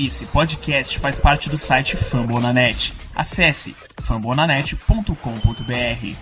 Esse podcast faz parte do site Fambonanet. Acesse fambonanet.com.br.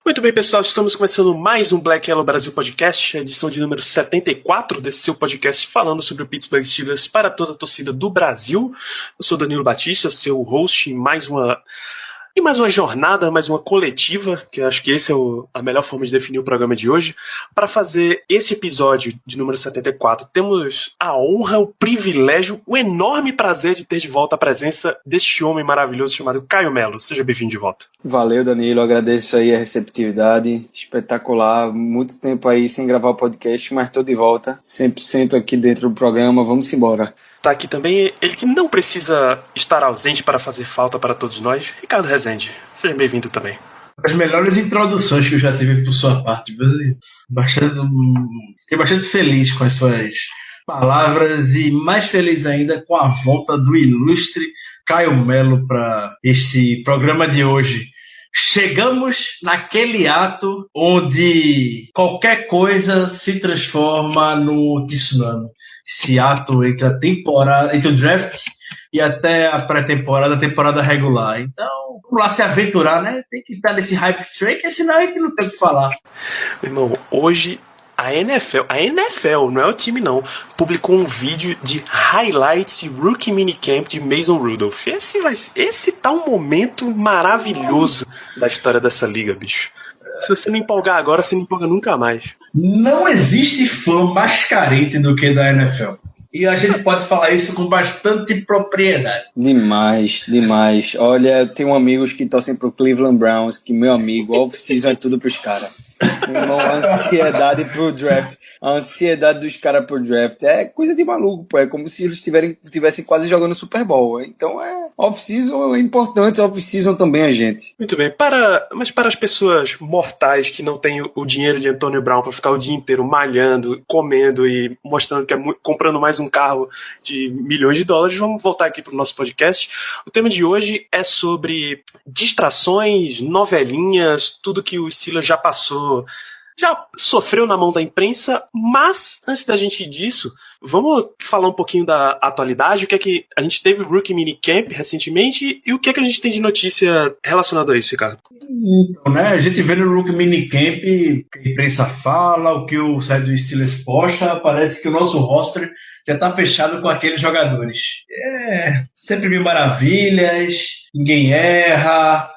Muito bem, pessoal, estamos começando mais um Black Yellow Brasil Podcast, a edição de número 74 desse seu podcast falando sobre o Pittsburgh Steelers para toda a torcida do Brasil. Eu sou Danilo Batista, seu host em mais uma jornada, mais uma coletiva, que eu acho que esse é a melhor forma de definir o programa de hoje. Para fazer esse episódio de número 74, temos a honra, o privilégio, o enorme prazer de ter de volta a presença deste homem maravilhoso chamado Caio Melo. Seja bem-vindo de volta. Valeu, Danilo, agradeço aí a receptividade, espetacular, muito tempo aí sem gravar o podcast, mas tô de volta, 100% aqui dentro do programa, vamos embora. Tá aqui também ele que não precisa estar ausente para fazer falta para todos nós, Ricardo Rezende. Seja bem-vindo também. As melhores introduções que eu já tive por sua parte, fiquei bastante feliz com as suas palavras e mais feliz ainda com a volta do ilustre Caio Melo para este programa de hoje. Chegamos naquele ato onde qualquer coisa se transforma no tsunami. Esse ato entre a temporada, entre o draft e até a pré-temporada, a temporada regular. Então, vamos lá se aventurar, né? Tem que estar nesse hype train, que senão a gente não tem o que falar. Meu irmão, hoje a NFL, não é o time não, publicou um vídeo de highlights Rookie Minicamp de Mason Rudolph. Esse tá um momento maravilhoso da história dessa liga, bicho. Se você não empolgar agora, você não empolga nunca mais. Não existe fã mais carente do que da NFL. E a gente pode falar isso com bastante propriedade. Demais. Olha, eu tenho amigos que torcem pro Cleveland Browns, que meu amigo, off-season é tudo pros caras. Irmão, a ansiedade pro draft. A ansiedade dos caras pro draft é coisa de maluco, pô. É como se eles tivessem quase jogando Super Bowl. Então off-season é importante, off-season também a gente. Muito bem, mas para as pessoas mortais que não têm o dinheiro de Antonio Brown para ficar o dia inteiro malhando, comendo e mostrando que comprando mais um carro de milhões de dólares, vamos voltar aqui pro nosso podcast. O tema de hoje é sobre distrações, novelinhas, tudo que o Steelers já passou, já sofreu na mão da imprensa, mas antes da gente ir disso, vamos falar um pouquinho da atualidade, o que é que a gente teve o Rookie Minicamp recentemente e o que é que a gente tem de notícia relacionada a isso, Ricardo? Então, né, a gente vê no Rookie Minicamp o que a imprensa fala, o que o site do Steelers posta, parece que o nosso roster já está fechado com aqueles jogadores. Sempre mil maravilhas, ninguém erra,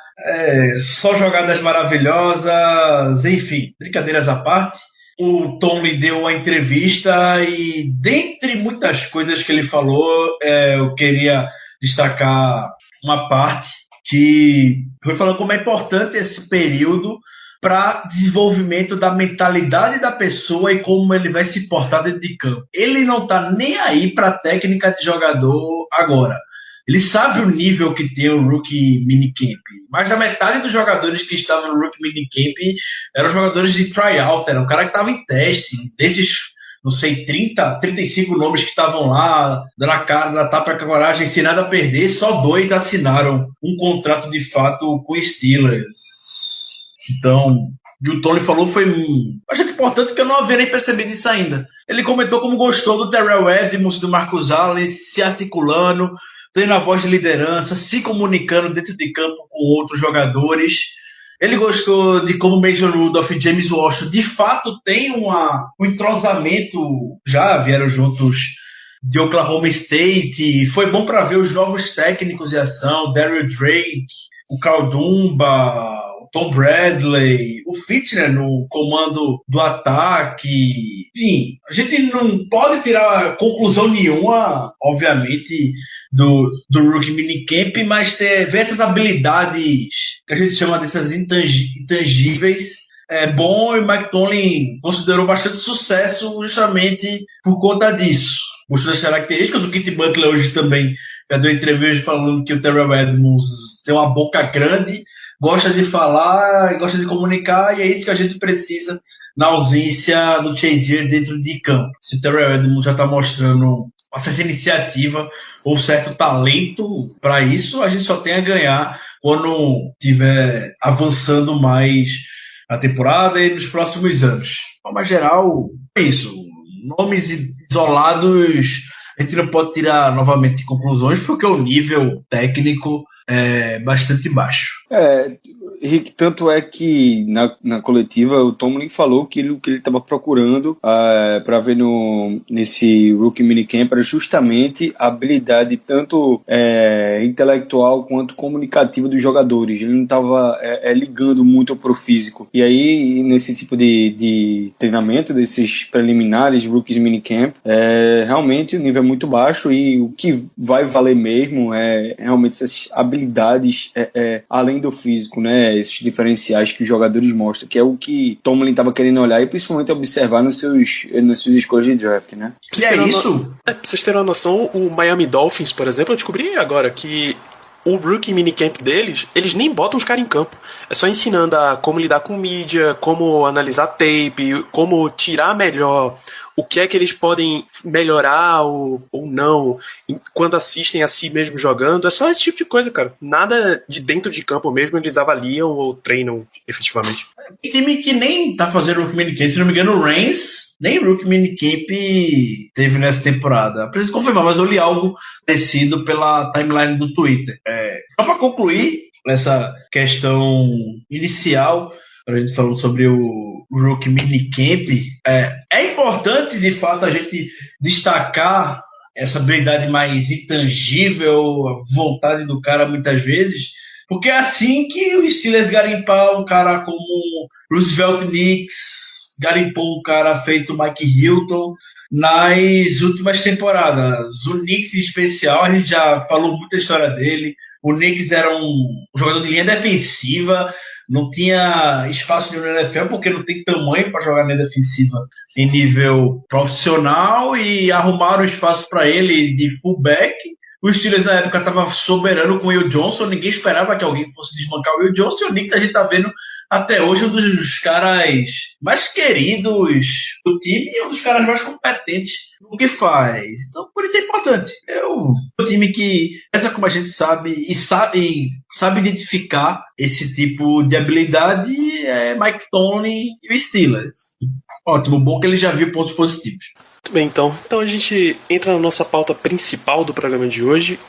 só jogadas maravilhosas, enfim, brincadeiras à parte. O Tom lhe deu a entrevista e, dentre muitas coisas que ele falou, eu queria destacar uma parte que foi falando como é importante esse período para desenvolvimento da mentalidade da pessoa e como ele vai se portar dentro de campo. Ele não está nem aí para a técnica de jogador agora. Ele sabe o nível que tem o Rookie Minicamp. Mais da metade dos jogadores que estavam no Rookie Minicamp eram jogadores de tryout, era um cara que estava em teste. Desses, não sei, 35 nomes que estavam lá, dando a cara, da tapa com a coragem, sem nada a perder, só 2 assinaram um contrato de fato com o Steelers. Então, o que o Tony falou foi bastante importante, que eu não havia nem percebido isso ainda. Ele comentou como gostou do Terrell Edmonds, do Marcus Allen, se articulando, tendo a voz de liderança, se comunicando dentro de campo com outros jogadores. Ele gostou de como Mason Rudolph e James Washington de fato tem um entrosamento, já vieram juntos de Oklahoma State. Foi bom para ver os novos técnicos de ação, Daryl Drake, o Carl Dumba, o Tom Bradley, o Fichtner no comando do ataque. Enfim, a gente não pode tirar conclusão nenhuma, obviamente, do Rookie Minicamp, mas ver essas habilidades que a gente chama dessas intangíveis é bom, e o Mike Tomlin considerou bastante sucesso justamente por conta disso. Gostou das características. O Kit Butler hoje também já deu entrevista falando que o Terrell Edmonds tem uma boca grande, gosta de falar, gosta de comunicar, e é isso que a gente precisa na ausência do Chazier dentro de campo. Se o Terrell Edmonds já está mostrando uma certa iniciativa ou certo talento para isso, a gente só tem a ganhar quando estiver avançando mais a temporada e nos próximos anos. De forma geral, é isso. Nomes isolados, a gente não pode tirar novamente conclusões porque o nível técnico é bastante baixo. Rick, tanto é que na coletiva o Tomlin falou que o que ele estava procurando para ver nesse Rookie Minicamp era justamente a habilidade tanto intelectual quanto comunicativa dos jogadores. Ele não estava ligando muito pro físico. E aí, nesse tipo de treinamento, desses preliminares, Rookies Minicamp, realmente o nível é muito baixo e o que vai valer mesmo é realmente essas habilidades além do físico, né? Esses diferenciais que os jogadores mostram, que é o que Tomlin estava querendo olhar e principalmente observar nas suas escolhas de draft, né? Que é isso? Pra vocês terem uma noção, o Miami Dolphins, por exemplo, eu descobri agora que o Rookie Minicamp deles, eles nem botam os caras em campo. É só ensinando a como lidar com mídia, como analisar tape, como tirar melhor o que é que eles podem melhorar ou não quando assistem a si mesmo jogando. É só esse tipo de coisa, cara. Nada de dentro de campo mesmo eles avaliam ou treinam efetivamente. Tem time que nem tá fazendo Rookie Minicamp. Se não me engano, o Reigns nem Rookie Minicamp teve nessa temporada. Preciso confirmar, mas eu li algo parecido pela timeline do Twitter. Só para concluir essa questão inicial, a gente falando sobre o Rookie Minicamp, é importante, de fato, a gente destacar essa habilidade mais intangível, a vontade do cara, muitas vezes, porque é assim que o Steelers garimpar um cara como Roosevelt Nix, garimpou um cara feito Mike Hilton nas últimas temporadas. O Nix, em especial, a gente já falou muita história dele. O Nix era um jogador de linha defensiva, não tinha espaço nenhum na NFL porque não tem tamanho para jogar na defensiva em nível profissional, e arrumaram espaço para ele de fullback. O Steelers na época estava soberano com o Will Johnson, ninguém esperava que alguém fosse desbancar o Will Johnson, e o Knicks a gente está vendo até hoje um dos caras mais queridos do time e um dos caras mais competentes no que faz. Então, por isso é importante. O time que pensa como a gente sabe e sabe identificar esse tipo de habilidade é Mike Tomlin e o Steelers. Ótimo, bom que ele já viu pontos positivos. Muito bem, então a gente entra na nossa pauta principal do programa de hoje,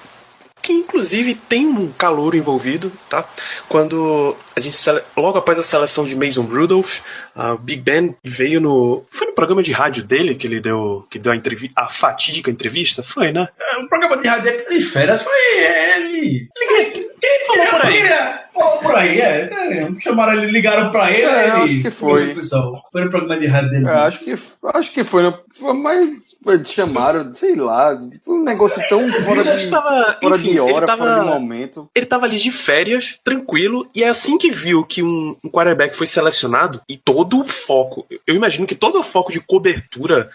que inclusive tem um calouro envolvido, tá? Quando a gente, logo após a seleção de Mason Rudolph, o Big Ben veio foi no programa de rádio dele que ele deu a fatídica entrevista? Foi, né? O programa de rádio dele de férias foi ele. Quem falou por aí? Falou por aí, chamaram ele, ligaram pra ele. Acho que foi. Foi no programa de rádio dele. Acho que foi, mas chamaram, sei lá, foi um negócio tão fora de hora, fora de momento. Ele tava ali de férias, tranquilo, e é assim que viu que um quarterback foi selecionado, e todo o foco, eu imagino que todo o foco de cobertura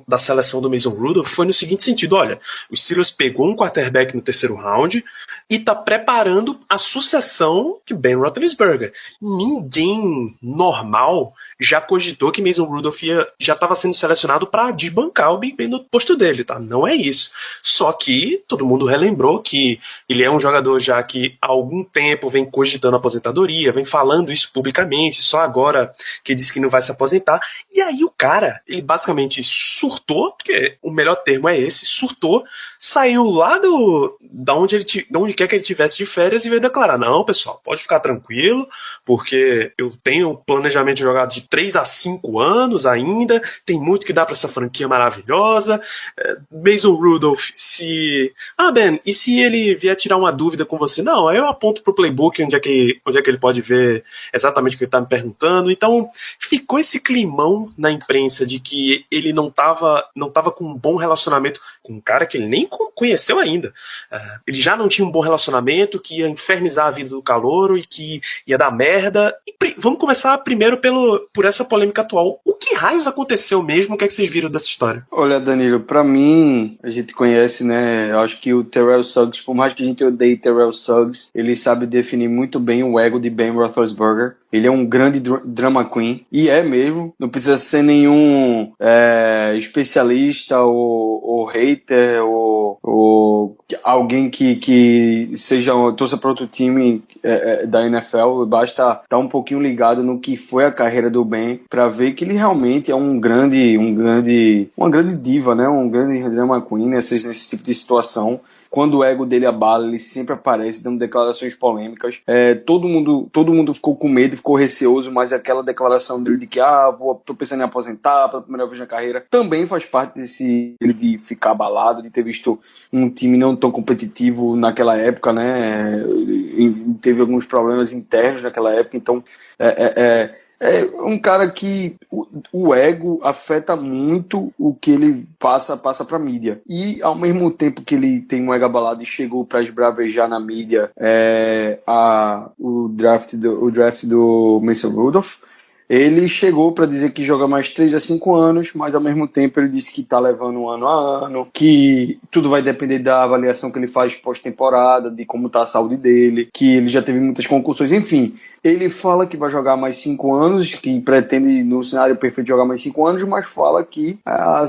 da seleção do Mason Rudolph foi no seguinte sentido: olha, o Steelers pegou um quarterback no terceiro round e tá preparando a sucessão de Ben Roethlisberger. Ninguém normal já cogitou que Mason Rudolph já estava sendo selecionado para desbancar o Big Ben no posto dele, tá? Não é isso. Só que todo mundo relembrou que ele é um jogador já que há algum tempo vem cogitando aposentadoria, vem falando isso publicamente, só agora que disse que não vai se aposentar. E aí o cara, ele basicamente surtou, porque o melhor termo é esse, surtou, saiu lá da onde quer que ele tivesse de férias e veio declarar: não, pessoal, pode ficar tranquilo, porque eu tenho um planejamento de jogar de 3 a 5 anos ainda, tem muito que dá para essa franquia maravilhosa. Mason Rudolph, Ben, e se ele vier tirar uma dúvida com você? Não, aí eu aponto pro playbook onde é que ele pode ver exatamente o que ele tá me perguntando. Então ficou esse climão na imprensa de que ele não tava com um bom relacionamento com um cara que ele nem conheceu ainda. Ele já não tinha um bom relacionamento, que ia infernizar a vida do calouro e que ia dar merda. E vamos começar primeiro por essa polêmica atual. O que raios aconteceu mesmo? O que é que vocês viram dessa história? Olha, Danilo, pra mim, a gente conhece, né? Eu acho que o Terrell Suggs, por mais que a gente odeie Terrell Suggs, ele sabe definir muito bem o ego de Ben Roethlisberger. Ele é um grande drama queen, e é mesmo. Não precisa ser nenhum especialista ou hater ou alguém que seja torça para outro time da NFL. Basta estar um pouquinho ligado no que foi a carreira do Ben para ver que ele realmente é uma grande diva, né? Um grande drama queen nesse tipo de situação. Quando o ego dele abala, ele sempre aparece dando declarações polêmicas. Todo mundo ficou com medo, ficou receoso, mas aquela declaração dele de que tô pensando em aposentar pela primeira vez na carreira, também faz parte de ficar abalado, de ter visto um time não tão competitivo naquela época, né? E teve alguns problemas internos naquela época, então é um cara que o ego afeta muito o que ele passa pra mídia. E ao mesmo tempo que ele tem um ego abalado e chegou pra esbravejar na mídia o draft do Mason Rudolph, ele chegou para dizer que joga mais 3 a 5 anos, mas ao mesmo tempo ele disse que tá levando ano a ano, que tudo vai depender da avaliação que ele faz pós-temporada, de como tá a saúde dele, que ele já teve muitas concussões, enfim. Ele fala que vai jogar mais 5 anos, que pretende, no cenário perfeito, jogar mais 5 anos, mas fala que a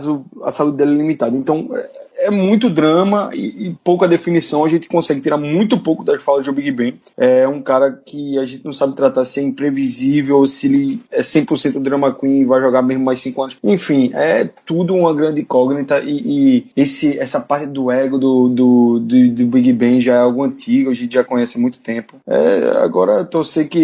saúde dele é limitada. Então, é muito drama e pouca definição. A gente consegue tirar muito pouco das falas do Big Ben. É um cara que a gente não sabe tratar se é imprevisível, se ele é 100% drama queen e vai jogar mesmo mais 5 anos. Enfim, é tudo uma grande incógnita e essa parte do ego do Big Ben já é algo antigo, a gente já conhece há muito tempo. Agora, torcer que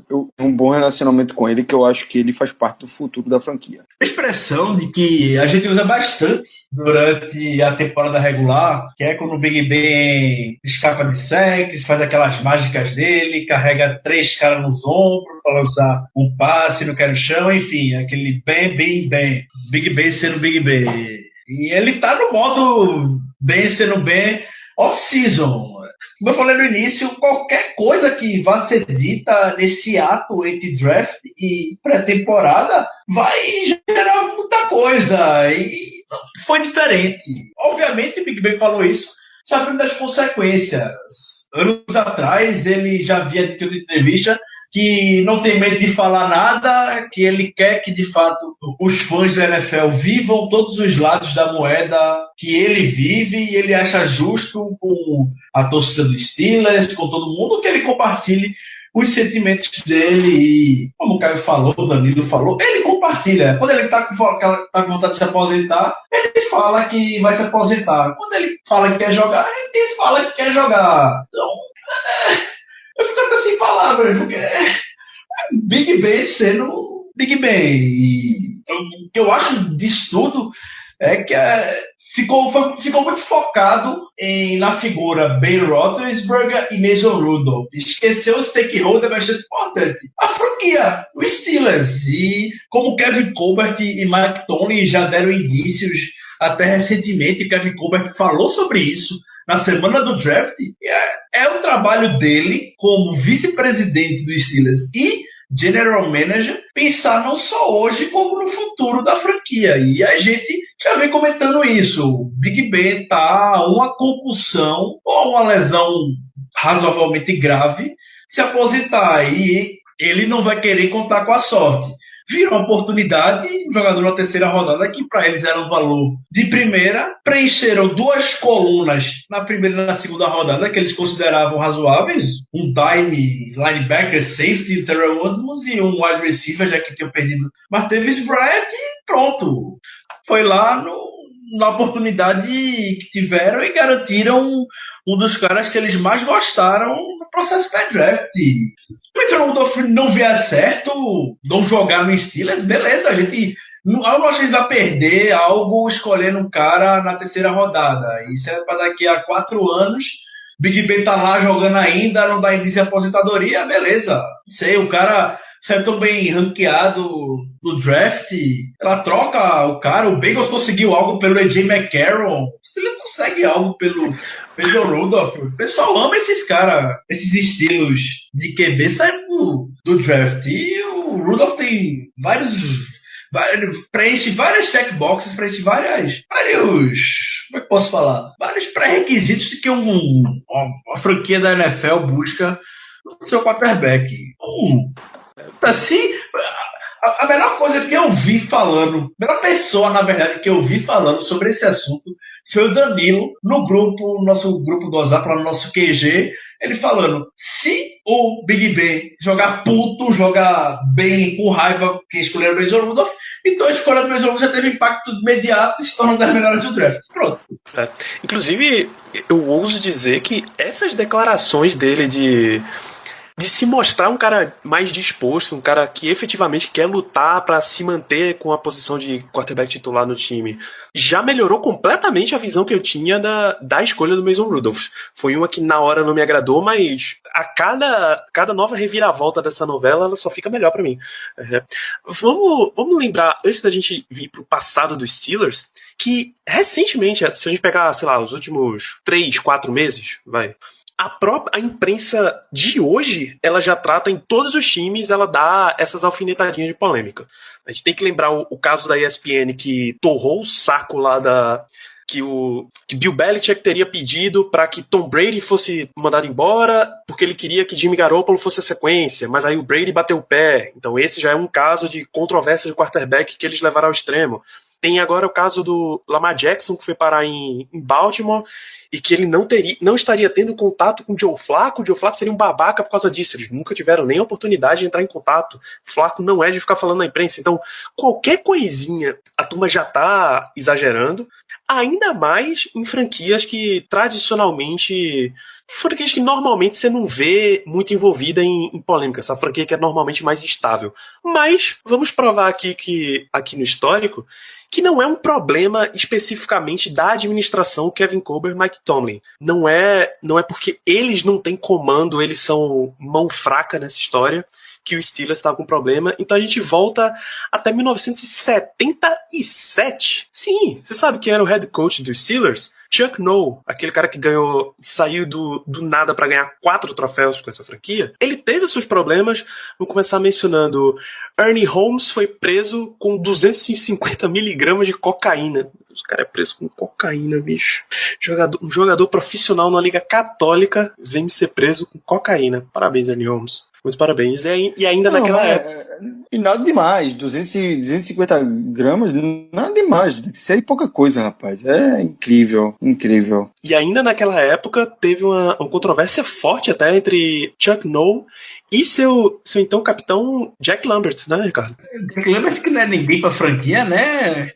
eu tenho um bom relacionamento com ele, que eu acho que ele faz parte do futuro da franquia. A expressão de que a gente usa bastante durante a temporada regular, que é quando o Big Ben escapa de sacks, faz aquelas mágicas dele, carrega 3 caras nos ombros para lançar um passe, não quer no chão, enfim, aquele Ben, Big Ben sendo Big Ben. E ele tá no modo Ben sendo Ben off-season. Como eu falei no início, qualquer coisa que vá ser dita nesse ato entre draft e pré-temporada vai gerar muita coisa. E foi diferente. Obviamente, o Big Ben falou isso sabendo das consequências. Anos atrás, ele já havia dito em entrevista que não tem medo de falar nada, que ele quer que, de fato, os fãs da NFL vivam todos os lados da moeda que ele vive, e ele acha justo com a torcida dos Steelers, com todo mundo, que ele compartilhe os sentimentos dele. E, como o Caio falou, o Danilo falou, ele compartilha. Quando ele está com vontade de se aposentar, ele fala que vai se aposentar. Quando ele fala que quer jogar, ele fala que quer jogar. Então, eu fico até sem palavras, porque Big Ben sendo Big Ben. E o que eu acho disso tudo é que ficou muito focado na figura Ben Roethlisberger e Mason Rudolph. Esqueceu o stakeholder bastante importante. A franquia, os Steelers. E como Kevin Colbert e Mike Tomlin já deram indícios, até recentemente, Kevin Colbert falou sobre isso na semana do draft, é o trabalho dele como vice-presidente dos Steelers e general manager pensar não só hoje como no futuro da franquia. E a gente já vem comentando isso. O Big Ben tá uma concussão ou uma lesão razoavelmente grave se aposentar, e ele não vai querer contar com a sorte. Virou uma oportunidade, um jogador na terceira rodada, que para eles era um valor de primeira, preencheram 2 colunas na primeira e na segunda rodada, que eles consideravam razoáveis, um dime linebacker, safety, Terrell Edmunds, e um wide receiver, já que tinham perdido Martavis Bryant, e pronto. Foi lá na oportunidade que tiveram e garantiram um dos caras que eles mais gostaram no processo pré-draft. Se o Rudolph não vier certo, não jogar no Steelers, beleza, eu não acho que ele vai perder algo escolhendo um cara na terceira rodada. Isso é para daqui a 4 anos. Big Ben tá lá jogando ainda, não dá indício de aposentadoria, beleza. Não sei, o cara sai tão bem ranqueado no draft, ela troca o cara. O Bengals conseguiu algo pelo AJ McCarron. Se eles conseguem algo pelo Mason Rudolph, o pessoal ama esses caras, esses estilos de QB saindo do draft. E o Rudolph tem preenche várias checkboxes, preenche vários, como é que posso falar? Vários pré-requisitos que uma franquia da NFL busca no seu quarterback. Assim, a melhor coisa que eu vi falando, a melhor pessoa, na verdade, que eu vi falando sobre esse assunto foi o Danilo, no nosso grupo do WhatsApp, lá no nosso QG, ele falando, se o Big Ben jogar puto, jogar bem, com raiva, que escolheram o Mason Rudolph, então a escolha do Mason Rudolph já teve impacto imediato e se torna das melhores do draft. Pronto. Inclusive, eu ouso dizer que essas declarações dele de se mostrar um cara mais disposto, um cara que efetivamente quer lutar para se manter com a posição de quarterback titular no time, já melhorou completamente a visão que eu tinha da escolha do Mason Rudolph. Foi uma que na hora não me agradou, mas a cada nova reviravolta dessa novela, ela só fica melhor para mim. Vamos lembrar, antes da gente vir pro passado dos Steelers, que recentemente, se a gente pegar, sei lá, os últimos 3, 4 meses, a imprensa de hoje, ela já trata em todos os times, ela dá essas alfinetadinhas de polêmica. A gente tem que lembrar o caso da ESPN que torrou o saco lá que Bill Belichick teria pedido para que Tom Brady fosse mandado embora porque ele queria que Jimmy Garoppolo fosse a sequência, mas aí o Brady bateu o pé. Então esse já é um caso de controvérsia de quarterback que eles levaram ao extremo. Tem agora o caso do Lamar Jackson, que foi parar em Baltimore, e que ele não estaria tendo contato com o Joe Flacco. O Joe Flacco seria um babaca por causa disso. Eles nunca tiveram nem a oportunidade de entrar em contato. O Flacco não é de ficar falando na imprensa. Então, qualquer coisinha, a turma já tá exagerando. Ainda mais em franquias que tradicionalmente... franquias que normalmente você não vê muito envolvida em polêmica. Essa franquia que é normalmente mais estável. Mas, vamos provar aqui no histórico, que não é um problema especificamente da administração Kevin Colbert e Mike Tomlin. Não é porque eles não têm comando, eles são mão fraca nessa história, que o Steelers está com problema. Então a gente volta até 1977. Sim, você sabe quem era o head coach dos Steelers? Chuck Noll, aquele cara que saiu do nada para ganhar 4 troféus com essa franquia. Ele teve seus problemas. Vou começar mencionando: Ernie Holmes foi preso com 250 miligramas de cocaína. O cara é preso com cocaína, bicho. Um jogador profissional na Liga Católica vem ser preso com cocaína. Parabéns, Ernie Holmes. Muito parabéns. E ainda naquela época... E nada demais. 250 gramas, nada demais. Isso aí é pouca coisa, rapaz. É incrível, incrível. E ainda naquela época teve uma controvérsia forte até entre Chuck Noll e seu então capitão Jack Lambert, né, Ricardo? Jack Lambert que não é ninguém pra franquia, né?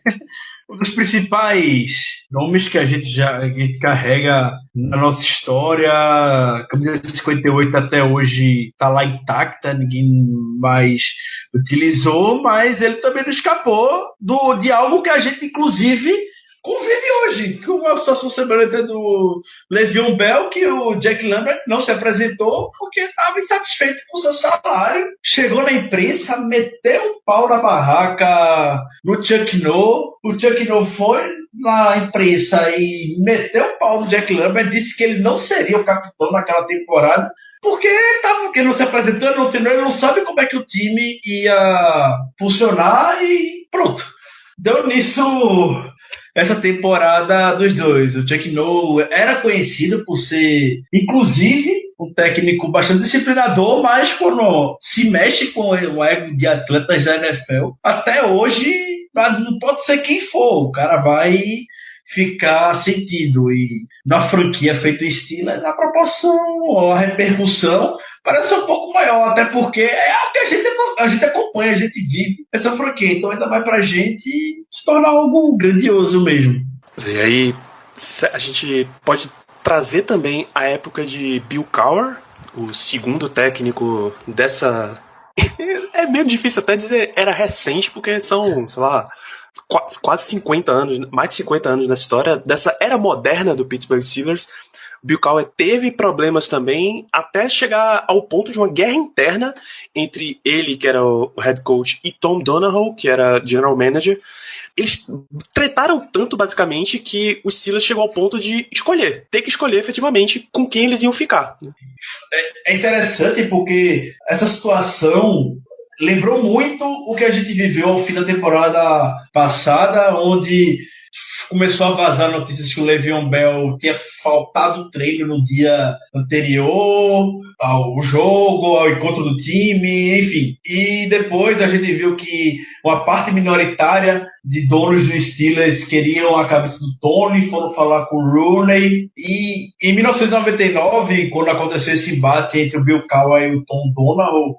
Um dos principais nomes que a gente carrega na nossa história. A camisa 58 até hoje está lá intacta, ninguém mais utilizou, mas ele também não escapou de algo que a gente, inclusive, convive hoje, que uma situação semelhante do Le'Veon Bell, que o Jack Lambert não se apresentou porque estava insatisfeito com o seu salário, chegou na imprensa, meteu o pau na barraca no Chuck Noll. O Chuck Noll foi na imprensa e meteu o pau no Jack Lambert, disse que ele não seria o capitão naquela temporada porque ele não se apresentou, ele não treinou, ele não sabe como é que o time ia funcionar e pronto. Deu nisso essa temporada dos dois. O Chuck Noll era conhecido por ser, inclusive, um técnico bastante disciplinador, mas quando se mexe com o ego de atletas da NFL, até hoje não pode ser quem for, o cara vai ficar sentido. E na franquia feita em Steelers, a proporção, a repercussão parece um pouco maior, até porque é o que a gente acompanha, a gente vive essa franquia, então ainda vai pra gente se tornar algo grandioso mesmo. E aí a gente pode trazer também a época de Bill Cowher, o segundo técnico dessa... É meio difícil até dizer era recente, porque são, sei lá, quase 50 anos, mais de 50 anos nessa história, dessa era moderna do Pittsburgh Steelers. Bill Cowher teve problemas também, até chegar ao ponto de uma guerra interna entre ele, que era o head coach, e Tom Donahoe, que era general manager. Eles tretaram tanto, basicamente, que o Steelers chegou ao ponto de ter que escolher efetivamente com quem eles iam ficar. É interessante porque essa situação lembrou muito o que a gente viveu ao fim da temporada passada, onde começou a vazar notícias que o Le'Veon Bell tinha faltado treino no dia anterior ao jogo, ao encontro do time, enfim. E depois a gente viu que uma parte minoritária de donos do Steelers queriam a cabeça do Tony, foram falar com o Rooney. E em 1999, quando aconteceu esse embate entre o Bill Cowher e o Tom Donahue,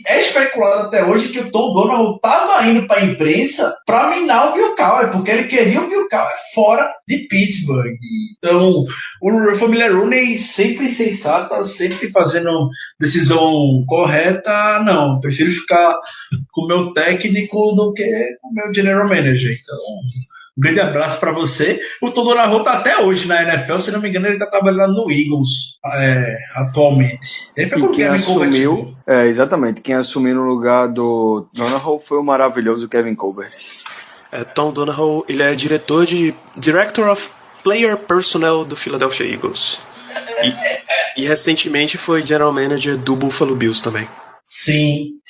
é especulado até hoje que o Tom Donahue estava indo para a imprensa para minar o Bill Cowher, porque ele queria o Bill Cowher fora de Pittsburgh. Então, a família Rooney sempre sensata, sempre fazendo decisão correta. Não, prefiro ficar com o meu técnico do que com o meu general manager. Então, um grande abraço para você. O Tom Donahue tá até hoje na NFL, se não me engano, ele tá trabalhando no Eagles atualmente. Ele foi e quem assumiu, exatamente, quem assumiu no lugar do Donahue foi o maravilhoso Kevin Colbert. Tom Donahue, ele é Director of Player Personnel do Philadelphia Eagles. E recentemente foi General Manager do Buffalo Bills também. Sim.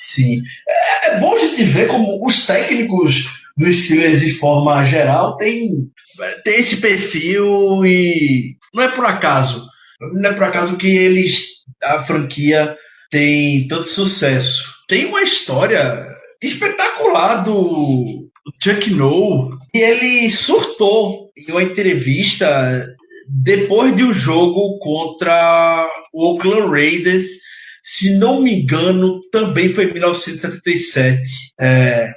É bom a gente ver como os técnicos dos Steelers, de forma geral, tem esse perfil, e não é por acaso que a franquia tem tanto sucesso. Tem uma história espetacular do Chuck Noll, e ele surtou em uma entrevista depois de um jogo contra o Oakland Raiders. Se não me engano, também foi em 1977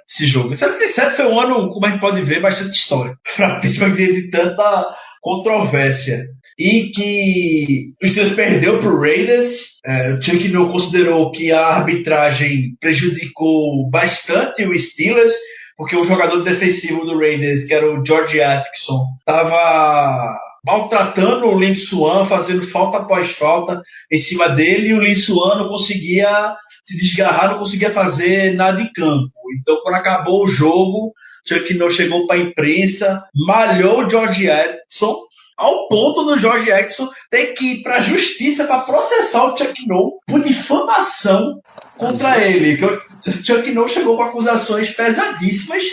esse jogo. 77 foi um ano, como a gente pode ver, bastante história, para Pittsburgh, de tanta controvérsia. E que os Steelers perdeu para o Raiders. O Chuck Noll considerou que a arbitragem prejudicou bastante o Steelers, porque o jogador defensivo do Raiders, que era o George Atkinson, estava maltratando o Lin Swan, fazendo falta após falta em cima dele, e o Lin Swan não conseguia se desgarrar, não conseguia fazer nada em campo. Então, quando acabou o jogo, Chuck Noll chegou para a imprensa, malhou o George Atkinson, ao ponto do George Atkinson ter que ir para a justiça para processar o Chuck Noll por difamação contra ele. O Chuck Noll chegou com acusações pesadíssimas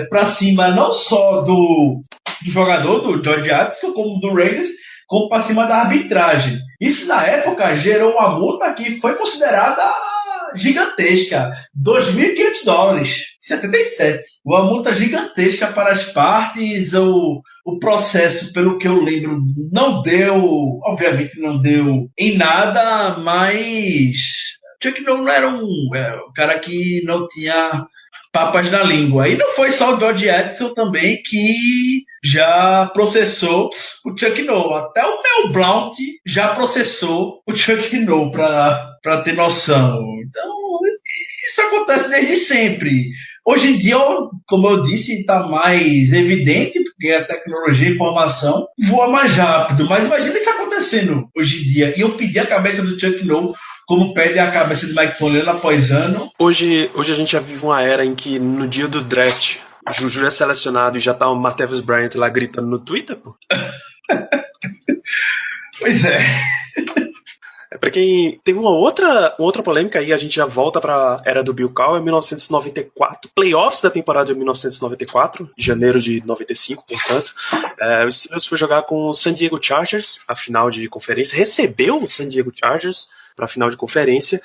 para cima, não só do jogador, do George Atkinson, como do Raiders, como para cima da arbitragem. Isso, na época, gerou uma multa que foi considerada gigantesca, $2.500, 77. Uma multa gigantesca para as partes. O processo, pelo que eu lembro, obviamente não deu em nada, mas Chuck Noll não era um cara que não tinha papas na língua. E não foi só o George Atkinson também que já processou o Chuck Noll. Até o Mel Blount já processou o Chuck Noll, para ter noção. Então, isso acontece desde sempre. Hoje em dia, como eu disse, está mais evidente, porque a tecnologia e a informação voa mais rápido. Mas imagina isso acontecendo hoje em dia. E eu pedi a cabeça do Chuck Noll, como pede a cabeça de Mike Tomlin ano após ano. Hoje a gente já vive uma era em que no dia do draft, o Juju é selecionado e já tá o Martavis Bryant lá gritando no Twitter, pô. Pois é. Pra quem teve uma outra polêmica aí, a gente já volta pra era do Bill Cowher, 1994, playoffs da temporada de 1994, janeiro de 95, portanto. O Steelers foi jogar com o San Diego Chargers, a final de conferência, recebeu o San Diego Chargers para a final de conferência,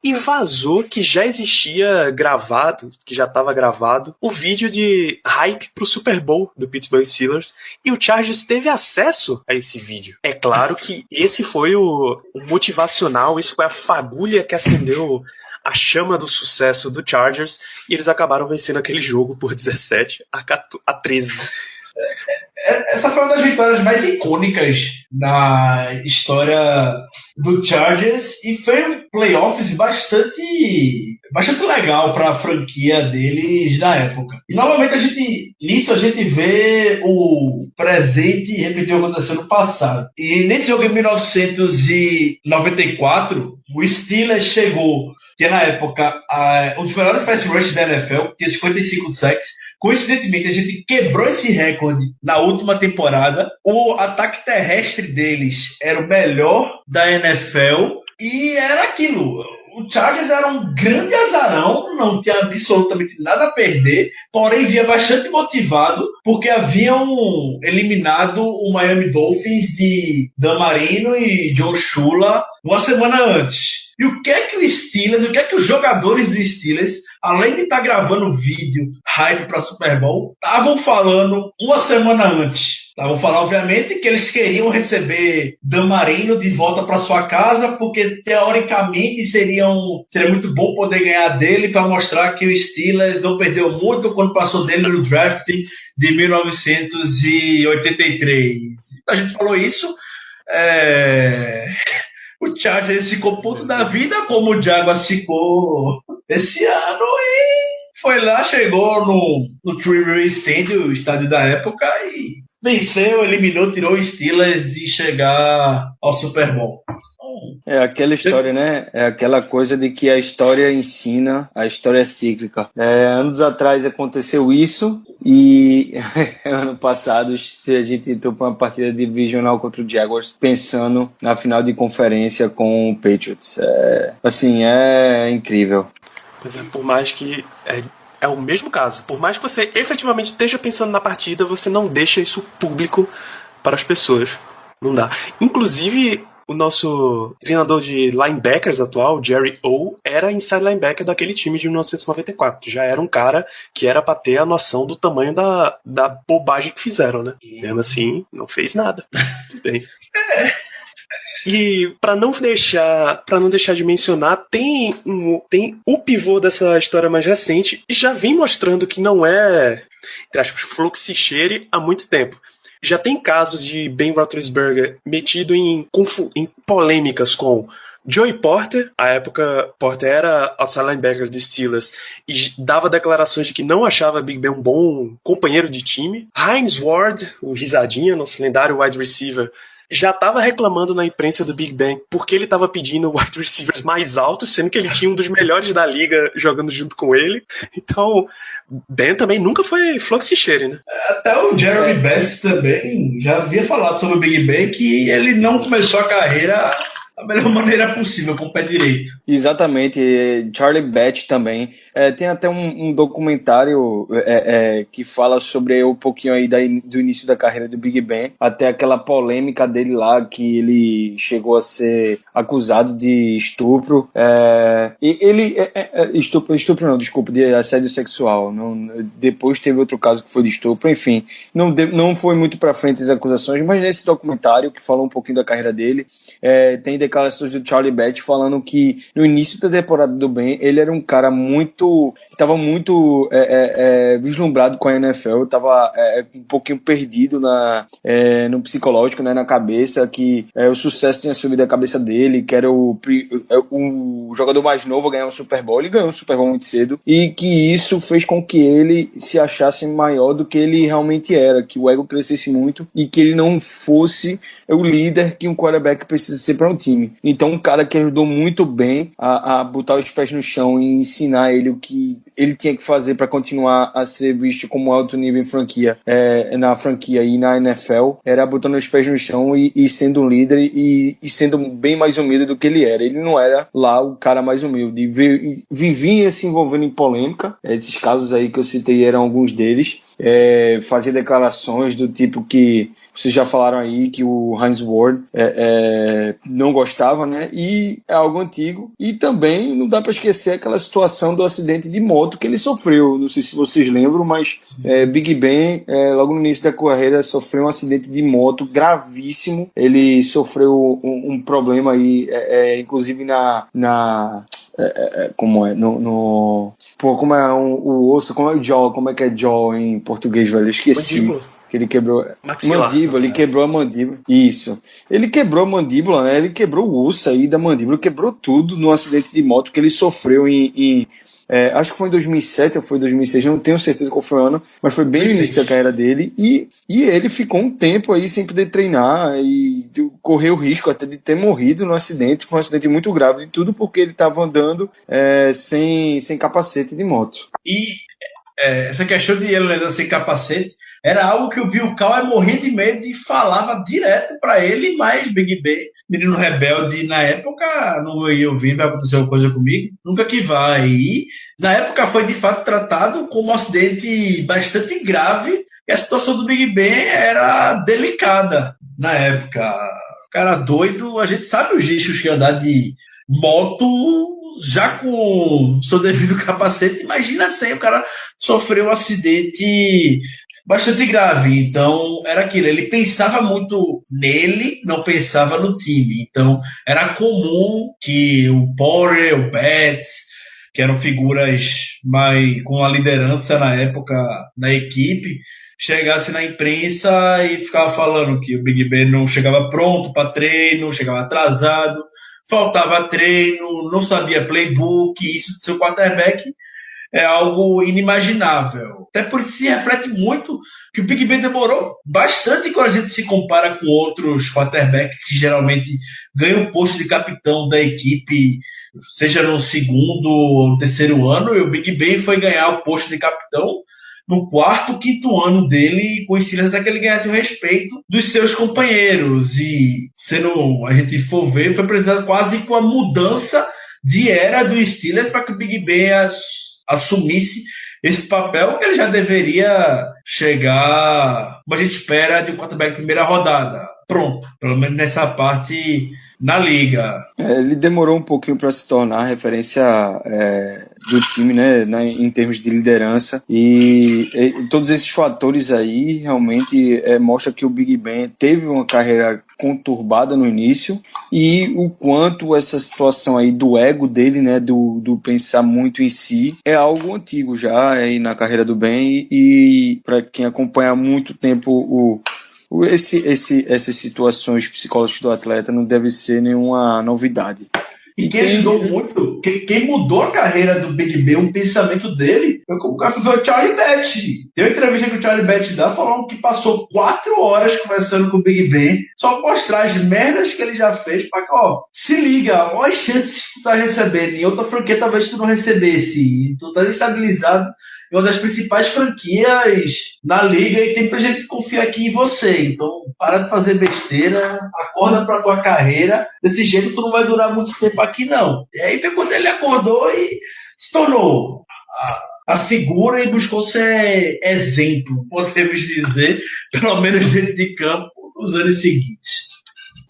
e vazou que já existia gravado, que já estava gravado, o vídeo de hype pro Super Bowl do Pittsburgh Steelers, e o Chargers teve acesso a esse vídeo. É claro que esse foi o motivacional, isso foi a fagulha que acendeu a chama do sucesso do Chargers, e eles acabaram vencendo aquele jogo por 17-13. Essa foi uma das vitórias mais icônicas da história do Chargers, e foi um playoffs bastante legal para a franquia deles na época. E novamente a gente vê o presente repetir o que aconteceu no passado. E nesse jogo em 1994, o Steelers chegou, que na época um dos melhores pass rush da NFL, tinha 55 sacks. Coincidentemente, a gente quebrou esse recorde na última temporada. O ataque terrestre deles era o melhor da NFL. E era aquilo. O Chargers era um grande azarão, não tinha absolutamente nada a perder, porém vinha bastante motivado, porque haviam eliminado o Miami Dolphins de Dan Marino e Joe Shula uma semana antes. E o que é que os jogadores do Steelers, além de estar gravando vídeo hype para Super Bowl, estavam falando uma semana antes? Estavam falando, obviamente, que eles queriam receber Dan Marino de volta para sua casa, porque teoricamente seria muito bom poder ganhar dele para mostrar que o Steelers não perdeu muito quando passou dele no draft de 1983. A gente falou isso. O Chargers ficou puto da vida, como o Jaguars ficou esse ano, e foi lá, chegou no Tribune Stadium, o estádio da época, e venceu, eliminou, tirou o Steelers de chegar ao Super Bowl. É aquela história, né? É aquela coisa de que a história ensina, a história é cíclica. Anos atrás aconteceu isso e ano passado a gente entrou para uma partida divisional contra o Jaguars pensando na final de conferência com o Patriots. É incrível. Pois é, por mais que é o mesmo caso. Por mais que você efetivamente esteja pensando na partida, você não deixa isso público para as pessoas. Não dá. Inclusive, o nosso treinador de linebackers atual, Jerry O, era inside linebacker daquele time de 1994. Já era um cara que era para ter a noção do tamanho da bobagem que fizeram, né? E mesmo assim, não fez nada. Tudo bem. E para não deixar de mencionar, tem o pivô dessa história mais recente e já vem mostrando que não é, entre aspas, fluxicheire há muito tempo. Já tem casos de Ben Roethlisberger metido em polêmicas com Joey Porter. À época, Porter era outside linebacker dos Steelers e dava declarações de que não achava Big Ben um bom companheiro de time. Hines Ward, o risadinha, nosso lendário wide receiver, já estava reclamando na imprensa do Big Ben porque ele estava pedindo wide receivers mais altos, sendo que ele tinha um dos melhores da liga jogando junto com ele. Então, Ben também nunca foi fluxicheire, né? Até o Jeremy Betts também já havia falado sobre o Big Ben que ele não começou a carreira da melhor maneira possível, com o pé direito. Exatamente, Charlie Batch também. Tem até um documentário que fala sobre um pouquinho aí do início da carreira do Big Ben, até aquela polêmica dele lá, que ele chegou a ser acusado de estupro. Estupro não, desculpa, de assédio sexual. Depois teve outro caso que foi de estupro, enfim. Não foi muito pra frente as acusações, mas nesse documentário, que falou um pouquinho da carreira dele, tem declarações do Charlie Batch falando que no início da temporada do Ben, ele era um cara que estava muito vislumbrado com a NFL, estava um pouquinho perdido no psicológico, né, na cabeça, que o sucesso tinha subido a cabeça dele, que era o jogador mais novo a ganhar um Super Bowl. Ele ganhou um Super Bowl muito cedo, e que isso fez com que ele se achasse maior do que ele realmente era, que o ego crescesse muito e que ele não fosse o líder que um quarterback precisa ser para um time. Então, um cara que ajudou muito bem a botar os pés no chão e ensinar ele o que ele tinha que fazer para continuar a ser visto como alto nível em franquia, na franquia e na NFL, era botando os pés no chão e sendo um líder e sendo bem mais humilde do que ele era. Ele não era lá o cara mais humilde. Vivia se envolvendo em polêmica. Esses casos aí que eu citei eram alguns deles. Fazia declarações do tipo que vocês já falaram aí, que o Hines Ward não gostava, né? E é algo antigo. E também não dá para esquecer aquela situação do acidente de moto que ele sofreu. Não sei se vocês lembram, mas Big Ben, logo no início da carreira, sofreu um acidente de moto gravíssimo. Ele sofreu um problema aí, inclusive como é? Como é o osso? Como é o jaw? Como é que é jaw em português, velho? Eu esqueci. Mandíbula. Ele quebrou mandíbula, ele quebrou a mandíbula. Isso. Ele quebrou a mandíbula, né? Ele quebrou o osso aí da mandíbula, quebrou tudo no acidente de moto que ele sofreu acho que foi em 2007 ou foi em 2006, não tenho certeza qual foi o ano, mas foi bem no início da carreira dele, e ele ficou um tempo aí sem poder treinar e correu o risco até de ter morrido no acidente. Foi um acidente muito grave, e tudo porque ele estava andando sem capacete de moto. E essa questão de ele andar sem capacete era algo que o Bill Cowher morria de medo e falava direto pra ele, mas Big Ben, menino rebelde na época, não ia ouvir, vai acontecer alguma coisa comigo, nunca que vai. E na época foi de fato tratado como um acidente bastante grave, e a situação do Big Ben era delicada na época. O cara doido, a gente sabe os riscos que andar de moto já com seu devido capacete, imagina sem, o cara sofreu um acidente bastante grave. Então era aquilo, ele pensava muito nele, não pensava no time. Então era comum que o Porter, o Betts, que eram figuras mais com a liderança na época na equipe, chegasse na imprensa e ficava falando que o Big Ben não chegava pronto para treino, chegava atrasado, faltava treino, não sabia playbook. Isso de seu quarterback é algo inimaginável. Até por isso se reflete muito que o Big Ben demorou bastante quando a gente se compara com outros quarterbacks que geralmente ganham o posto de capitão da equipe, seja no segundo ou no terceiro ano, e o Big Ben foi ganhar o posto de capitão no quarto, quinto ano dele, com o Steelers, até que ele ganhasse o respeito dos seus companheiros. E, sendo a gente for ver, foi precisado quase com a mudança de era do Steelers para que o Big Ben assumisse esse papel, que ele já deveria chegar, como a gente espera, de um quarterback primeira rodada. Pronto, pelo menos nessa parte na liga. Ele demorou um pouquinho para se tornar referência do time, né, em termos de liderança, e todos esses fatores aí realmente mostram que o Big Ben teve uma carreira conturbada no início, e o quanto essa situação aí do ego dele, né, do pensar muito em si, é algo antigo já aí na carreira do Ben, e para quem acompanha há muito tempo essas situações psicológicas do atleta não deve ser nenhuma novidade. E quem ajudou muito, quem mudou a carreira do Big Ben, o pensamento dele, foi como o Charlie Batch. Tem uma entrevista que o Charlie Batch dá falando que passou 4 horas conversando com o Big Ben, só mostrar as merdas que ele já fez, para que, se liga, olha as chances que tu tá recebendo, em outra franquia talvez tu não recebesse, e tu tá estabilizado em uma das principais franquias na liga e tem pra gente confiar aqui em você. Então, para de fazer besteira, acorda pra tua carreira, desse jeito tu não vai durar muito tempo aqui não. E aí foi quando ele acordou e se tornou a figura e buscou ser exemplo, podemos dizer, pelo menos dentro de campo, nos anos seguintes.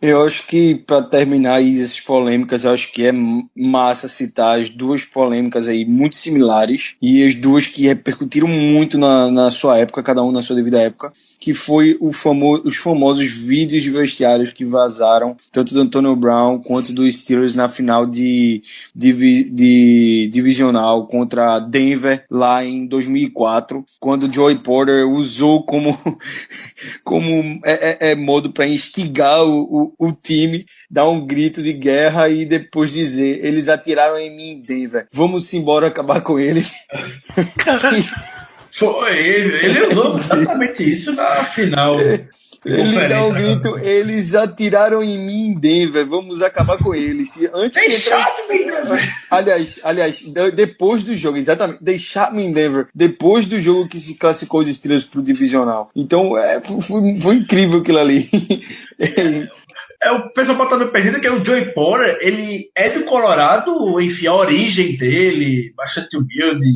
Eu acho que, para terminar aí essas polêmicas, eu acho que é massa citar as duas polêmicas aí muito similares, e as duas que repercutiram muito na sua época, cada um na sua devida época, que foi os famosos vídeos de vestiários que vazaram, tanto do Antonio Brown quanto do Steelers na final de divisional contra Denver, lá em 2004, quando o Joey Porter usou como modo para instigar o time, dar um grito de guerra e depois dizer: eles atiraram em mim em Denver, vamos embora acabar com eles. Foi ele usou exatamente isso na final. Ele dá um grito: eles atiraram em mim em Denver, vamos acabar com eles. Aliás, depois do jogo, exatamente, deixar-me em Denver, depois do jogo que se classificou os Steelers pro divisional. Então, foi incrível aquilo ali. O pessoal pode estar perdido que o Joey Porter, ele é do Colorado, enfim, a origem dele, bastante humilde,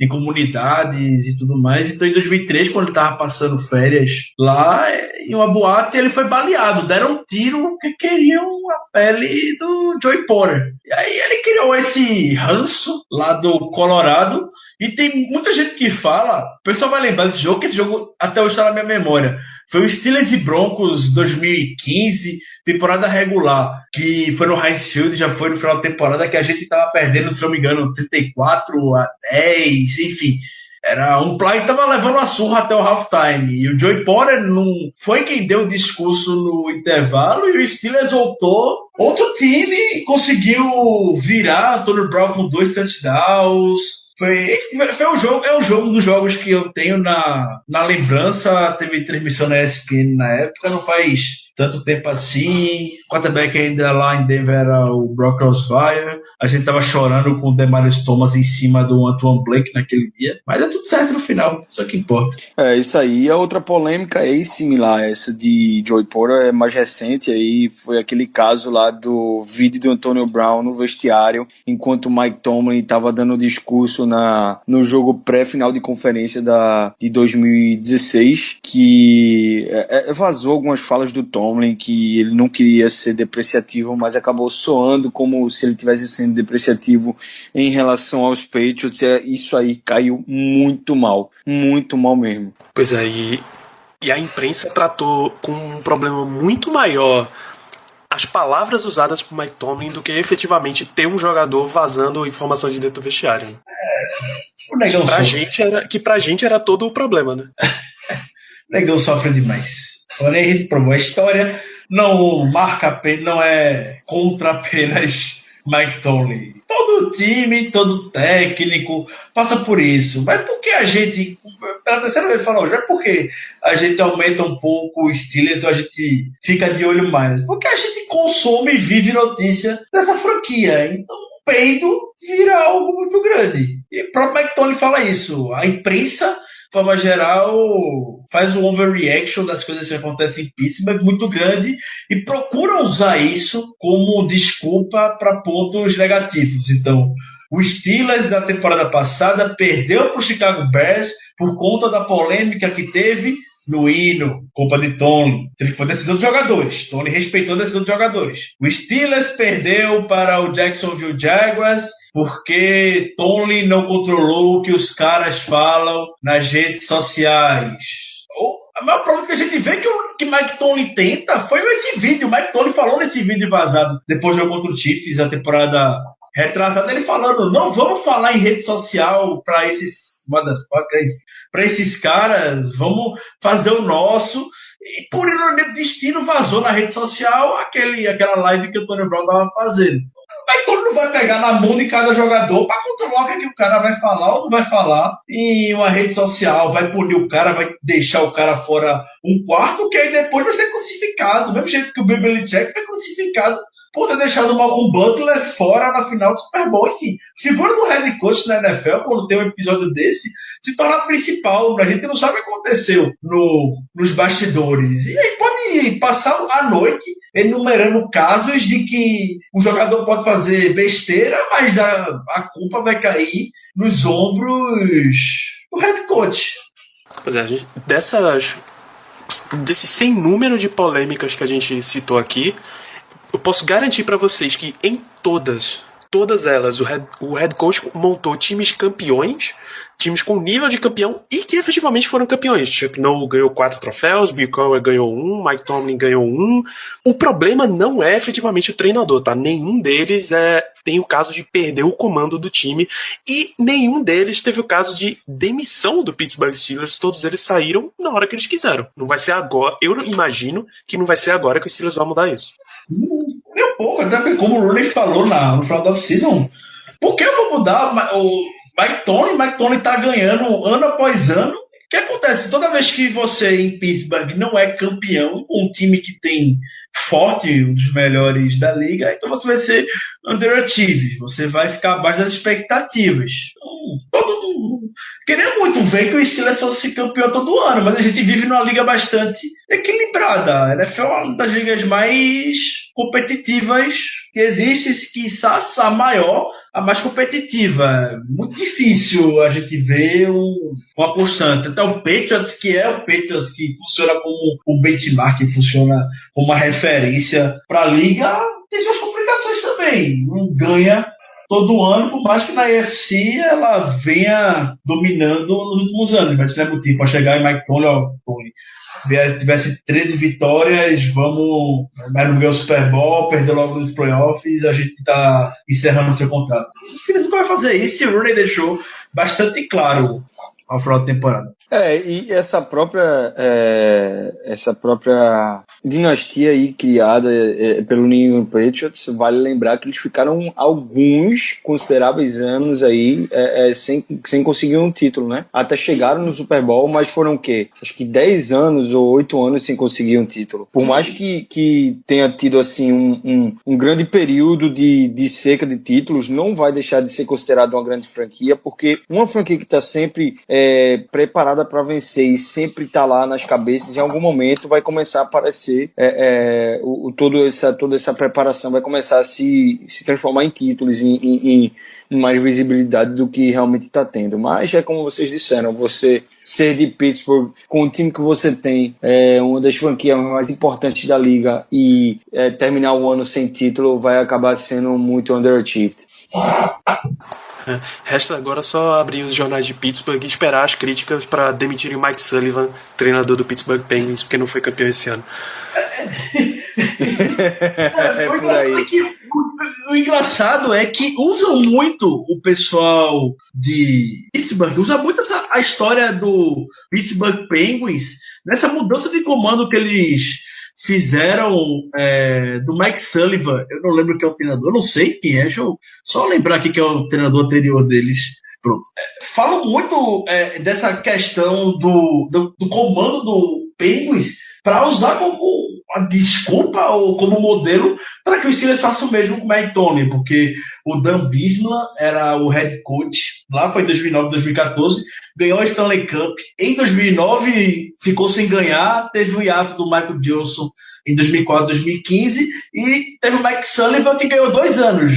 em comunidades e tudo mais. Então, em 2003, quando ele estava passando férias lá, em uma boate, ele foi baleado. Deram um tiro porque queriam a pele do Joey Porter. E aí ele criou esse ranço lá do Colorado. E tem muita gente que fala, o pessoal vai lembrar desse jogo, que esse jogo até hoje está na minha memória. Foi o Steelers e Broncos 2015, temporada regular, que foi no Heinz Field, já foi no final da temporada, que a gente estava perdendo, se não me engano, 34-10, enfim. Era um play que estava levando a surra até o halftime. E o Joey Porter não foi quem deu o discurso no intervalo, e o Steelers voltou. Outro time conseguiu virar Antonio Brown com 2 touchdowns. Foi um jogo, um dos jogos que eu tenho na lembrança. Teve transmissão na ESPN na época, não faz tanto tempo assim. O quarterback ainda lá em Denver era o Brock Osweiler. A gente tava chorando com o Demarius Thomas em cima do Antoine Blake naquele dia. Mas é tudo certo no final, isso é o que importa. É, isso aí. A outra polêmica é similar a essa de Joey Porter, é mais recente, aí foi aquele caso lá do vídeo do Antonio Brown no vestiário, enquanto o Mike Tomlin estava dando discurso no jogo pré-final de conferência de 2016, que vazou algumas falas do Tomlin, que ele não queria ser depreciativo, mas acabou soando como se ele estivesse sendo depreciativo em relação aos Patriots. Isso aí caiu muito mal mesmo. Pois é, e a imprensa tratou com um problema muito maior as palavras usadas por Mike Tomlin do que efetivamente ter um jogador vazando informação de dentro do vestiário. O negão que pra gente era todo o problema, né? O negão sofre demais. Porém, a gente provou a história, não marca apenas, não é contra apenas Mike Tomlin. Todo time, todo técnico passa por isso. Mas por que a gente, pela terceira vez falou, já porque a gente aumenta um pouco os Steelers ou a gente fica de olho mais? Porque a gente consome e vive notícia dessa franquia. Então o peido vira algo muito grande. E o próprio Mike Tomlin fala isso. A imprensa, de forma geral, faz um overreaction das coisas que acontecem em Pittsburgh muito grande e procura usar isso como desculpa para pontos negativos. Então, o Steelers da temporada passada perdeu para o Chicago Bears por conta da polêmica que teve no hino, culpa de Tomlin. Foi decisão dos jogadores. Tomlin respeitou a decisão dos jogadores. O Steelers perdeu para o Jacksonville Jaguars porque Tomlin não controlou o que os caras falam nas redes sociais. A maior prova que a gente vê que Mike Tomlin tenta foi esse vídeo. O Mike Tomlin falou nesse vídeo vazado depois do jogo contra o Chiefs, a temporada retrasada, ele falando, não vamos falar em rede social para esses motherfuckers, para esses caras, vamos fazer o nosso. E por ironia do destino vazou na rede social aquela live que o Tony Brown estava fazendo. Mas todo mundo vai pegar na mão de cada jogador para controlar o que o cara vai falar ou não vai falar em uma rede social, vai punir o cara, vai deixar o cara fora um quarto, que aí depois vai ser crucificado. Do mesmo jeito que o Bill Belichick foi crucificado por ter deixado o Malcolm Butler fora na final do Super Bowl. Enfim, a figura do head coach na NFL, quando tem um episódio desse, se torna a principal. A gente não sabe o que aconteceu nos bastidores. E aí pode passar a noite enumerando casos de que o jogador pode fazer besteira, mas a culpa vai cair nos ombros do head coach. Pois é, desse sem número de polêmicas que a gente citou aqui, eu posso garantir para vocês que em todas elas, o head coach montou times campeões, times com nível de campeão e que efetivamente foram campeões. Chuck Noll ganhou 4 troféus, Bill Cowher ganhou 1, Mike Tomlin ganhou 1. O problema não é efetivamente o treinador, tá? Nenhum deles tem o caso de perder o comando do time e nenhum deles teve o caso de demissão do Pittsburgh Steelers. Todos eles saíram na hora que eles quiseram. Não vai ser agora. Eu imagino que não vai ser agora que o Steelers vai mudar isso. Meu pouco, até como o Rooney falou no final da off-season, por que eu vou mudar o Mike Tomlin tá ganhando ano após ano. O que acontece? Toda vez que você em Pittsburgh não é campeão com um time que tem forte, um dos melhores da liga, então você vai ser underachieved, você vai ficar abaixo das expectativas. Queria muito ver que o Steelers fosse campeão todo ano, mas a gente vive numa liga bastante equilibrada. A NFL é uma das ligas mais competitivas que existe, quiçá a maior, a mais competitiva. É muito difícil a gente ver uma constante. Até o Patriots, que funciona como um benchmark, que funciona como uma referência para a liga, tem suas complicações também. Não ganha todo ano, por mais que na AFC ela venha dominando nos últimos anos. Mas não é motivo para chegar em Mike Tomlin, tivesse 13 vitórias, mas não ganhou o Super Bowl, perdeu logo nos playoffs, a gente está encerrando o seu contrato. O Steelers nunca vai fazer isso, e o Rooney deixou bastante claro. ao final da temporada. E essa própria dinastia aí criada pelo New England Patriots, vale lembrar que eles ficaram alguns consideráveis anos aí sem conseguir um título, né? Até chegaram no Super Bowl, mas foram o quê? Acho que 10 anos ou 8 anos sem conseguir um título. Por mais que tenha tido assim um grande período de seca de títulos, não vai deixar de ser considerado uma grande franquia, porque uma franquia que está sempre preparada para vencer e sempre está lá nas cabeças, em algum momento vai começar a aparecer toda essa preparação vai começar a se transformar em títulos, em mais visibilidade do que realmente está tendo. Mas é como vocês disseram, você ser de Pittsburgh com o time que você tem, uma das franquias mais importantes da liga, e terminar o ano sem título vai acabar sendo muito underachieved. Resta agora só abrir os jornais de Pittsburgh e esperar as críticas para demitirem o Mike Sullivan, treinador do Pittsburgh Penguins, porque não foi campeão esse ano. Por aí. O engraçado é que usam muito o pessoal de Pittsburgh, usa muito a história do Pittsburgh Penguins nessa mudança de comando que eles fizeram do Mike Sullivan. Eu não lembro quem é o treinador, eu não sei quem é, deixa eu só lembrar aqui que é o treinador anterior deles. Pronto. Falam muito dessa questão do comando do Penguins para usar como uma desculpa ou como modelo para que o Steelers faça o mesmo com o Mike Tomlin, porque o Dan Bismarck era o head coach, lá foi em 2009, 2014, ganhou a Stanley Cup. Em 2009 ficou sem ganhar, teve o hiato do Michael Johnson em 2004, 2015, e teve o Mike Sullivan que ganhou 2 anos,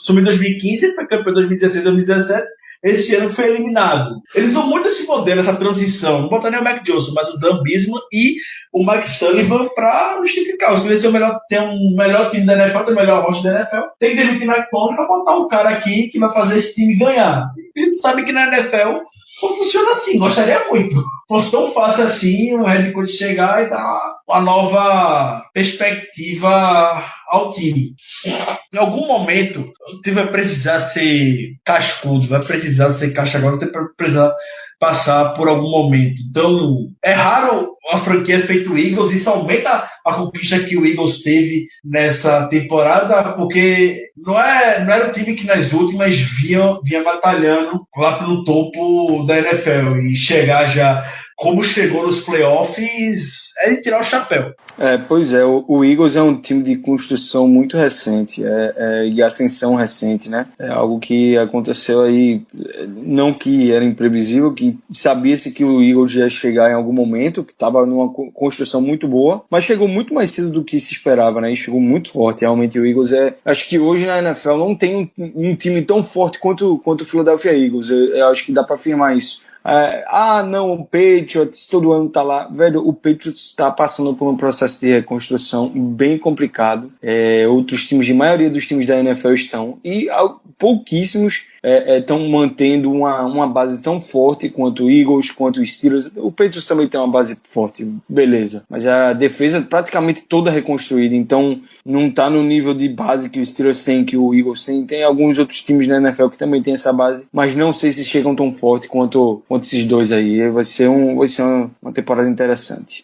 sumiu em 2015, foi campeão em 2016, 2017, esse ano foi eliminado. Eles usam muito esse modelo, essa transição. Não botar nem o Mac Johnson, mas o Dan Bismarck e o Mike Sullivan para justificar. Se eles tem um melhor time da NFL, tem o melhor roster da NFL, tem que demitir o Mike Tomlin para botar um cara aqui que vai fazer esse time ganhar. E a gente sabe que na NFL não funciona assim. Gostaria muito. Fosse tão fácil assim o head coach chegar e dar uma nova perspectiva ao time. Em algum momento, o time vai precisar ser cascudo, vai precisar ser caixa grossa, vai precisar passar por algum momento. Então, é raro a franquia feito Eagles, isso aumenta a conquista que o Eagles teve nessa temporada, porque não era o time que nas últimas vinha batalhando lá pelo topo da NFL, e chegar já como chegou nos playoffs é de tirar o chapéu. Pois é, o Eagles é um time de construção muito recente e ascensão recente, né? É algo que aconteceu aí, não que era imprevisível, que sabia-se que o Eagles ia chegar em algum momento, que estava numa construção muito boa, mas chegou muito mais cedo do que se esperava, né? E chegou muito forte. Realmente o Eagles acho que hoje na NFL não tem um time tão forte quanto o Philadelphia Eagles. Eu acho que dá para afirmar isso. Não, o Patriots todo ano tá lá. Velho, o Patriots tá passando por um processo de reconstrução bem complicado. Outros times, a maioria dos times da NFL estão, e pouquíssimos estão mantendo uma base tão forte quanto o Eagles, quanto os Steelers. O Patriots também tem uma base forte, beleza, mas a defesa é praticamente toda reconstruída, então não tá no nível de base que os Steelers têm, que o Eagles tem alguns outros times na NFL que também tem essa base, mas não sei se chegam tão forte quanto esses dois aí. Vai ser uma temporada interessante.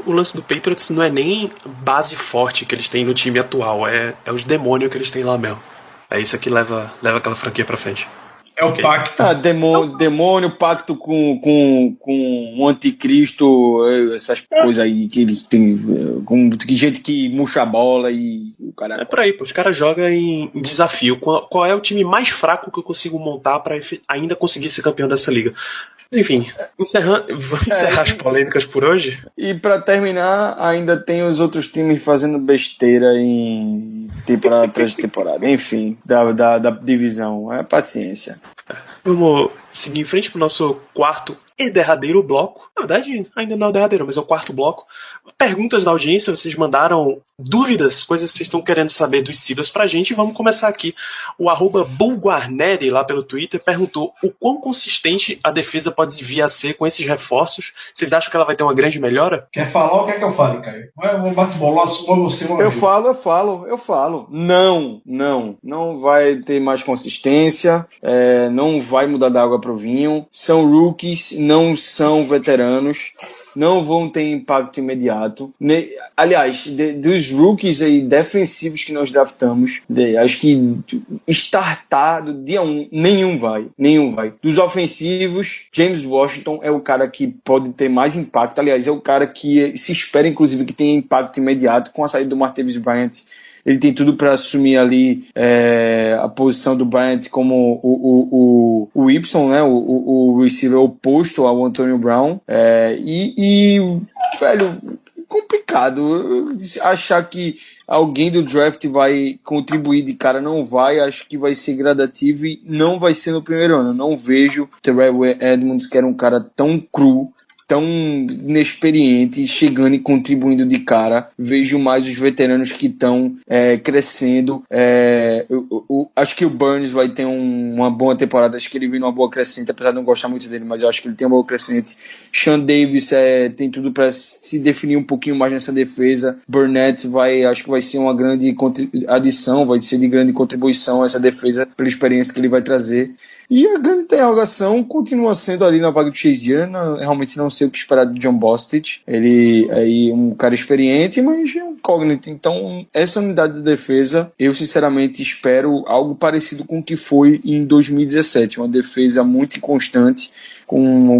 O lance do Patriots não é nem base forte que eles têm no time atual, é os demônios que eles têm lá mesmo. É isso que leva aquela franquia pra frente. É o pacto. Demônio, pacto com o anticristo, essas coisas aí que eles têm, com gente que murcha a bola e o cara... É por aí, os caras jogam em desafio. Qual é o time mais fraco que eu consigo montar pra ainda conseguir ser campeão dessa liga? Mas enfim, vamos encerrar as polêmicas por hoje. E pra terminar, ainda tem os outros times fazendo besteira em temporada atrás de temporada. Enfim, da divisão. Paciência. Vamos seguir em frente pro nosso quarto e derradeiro bloco. Na verdade, ainda não é o derradeiro, mas é o quarto bloco. Perguntas da audiência, vocês mandaram dúvidas, coisas que vocês estão querendo saber dos Steelers pra gente. Vamos começar aqui. O @Bulguarneri, lá pelo Twitter, perguntou o quão consistente a defesa pode vir a ser com esses reforços. Vocês acham que ela vai ter uma grande melhora? Quer falar ou quer que eu fale, Caio? Eu bato bola, assuma você uma vez. Eu falo. Não vai ter mais consistência, não vai mudar da água provinho. São rookies, não são veteranos. Não vão ter impacto imediato. Aliás, dos rookies aí defensivos que nós draftamos, acho que startar do dia 1, nenhum vai. Dos ofensivos, James Washington é o cara que pode ter mais impacto. Aliás, é o cara que se espera, inclusive, que tenha impacto imediato com a saída do Martavis Bryant. Ele tem tudo para assumir ali a posição do Bryant como o Y, né? O receiver oposto ao Antonio Brown. Velho, complicado. Achar que alguém do draft vai contribuir de cara não vai. Acho que vai ser gradativo e não vai ser no primeiro ano. Não vejo Terrell Edmonds, que era um cara tão cru, tão inexperiente, chegando e contribuindo de cara. Vejo mais os veteranos que estão crescendo. Acho que o Burns vai ter uma boa temporada. Acho que ele vem numa boa crescente, apesar de não gostar muito dele, mas eu acho que ele tem uma boa crescente. Sean Davis tem tudo para se definir um pouquinho mais nessa defesa. Burnett acho que vai ser uma grande adição, vai ser de grande contribuição essa defesa pela experiência que ele vai trazer. E a grande interrogação continua sendo ali na vaga do Shazier. Realmente não sei o que esperar de John Bostic. Ele é um cara experiente, mas é um incógnito. Então, essa unidade de defesa, eu sinceramente espero algo parecido com o que foi em 2017. Uma defesa muito inconstante, com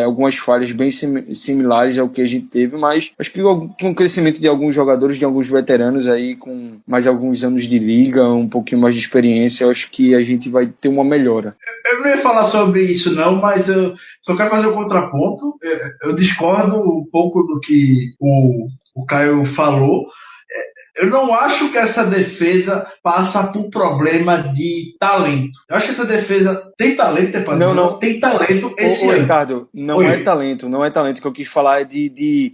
algumas falhas bem similares ao que a gente teve, mas acho que com o crescimento de alguns jogadores, de alguns veteranos aí, com mais alguns anos de liga, um pouquinho mais de experiência, eu acho que a gente vai ter uma melhora. Eu não ia falar sobre isso não, mas eu só quero fazer um contraponto. Eu discordo um pouco do que o Caio falou. Eu não acho que essa defesa passa por problema de talento. Eu acho que essa defesa tem talento, tem talento esse ano. Ricardo, não é talento. O que eu quis falar é de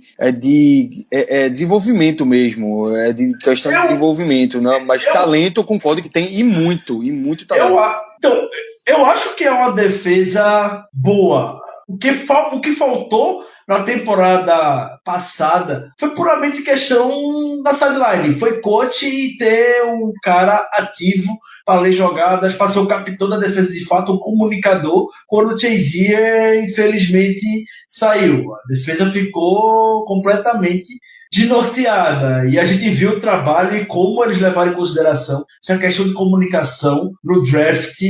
desenvolvimento mesmo. É de questão de desenvolvimento. Não, mas talento eu concordo que tem, e muito talento. Eu acho que é uma defesa boa. O que faltou na temporada passada foi puramente questão da sideline. Foi coach e ter um cara ativo para ler jogadas, para ser o capitão da defesa de fato, um comunicador, quando o Shazier infelizmente saiu. A defesa ficou completamente desnorteada. E a gente viu o trabalho e como eles levaram em consideração essa questão de comunicação no draft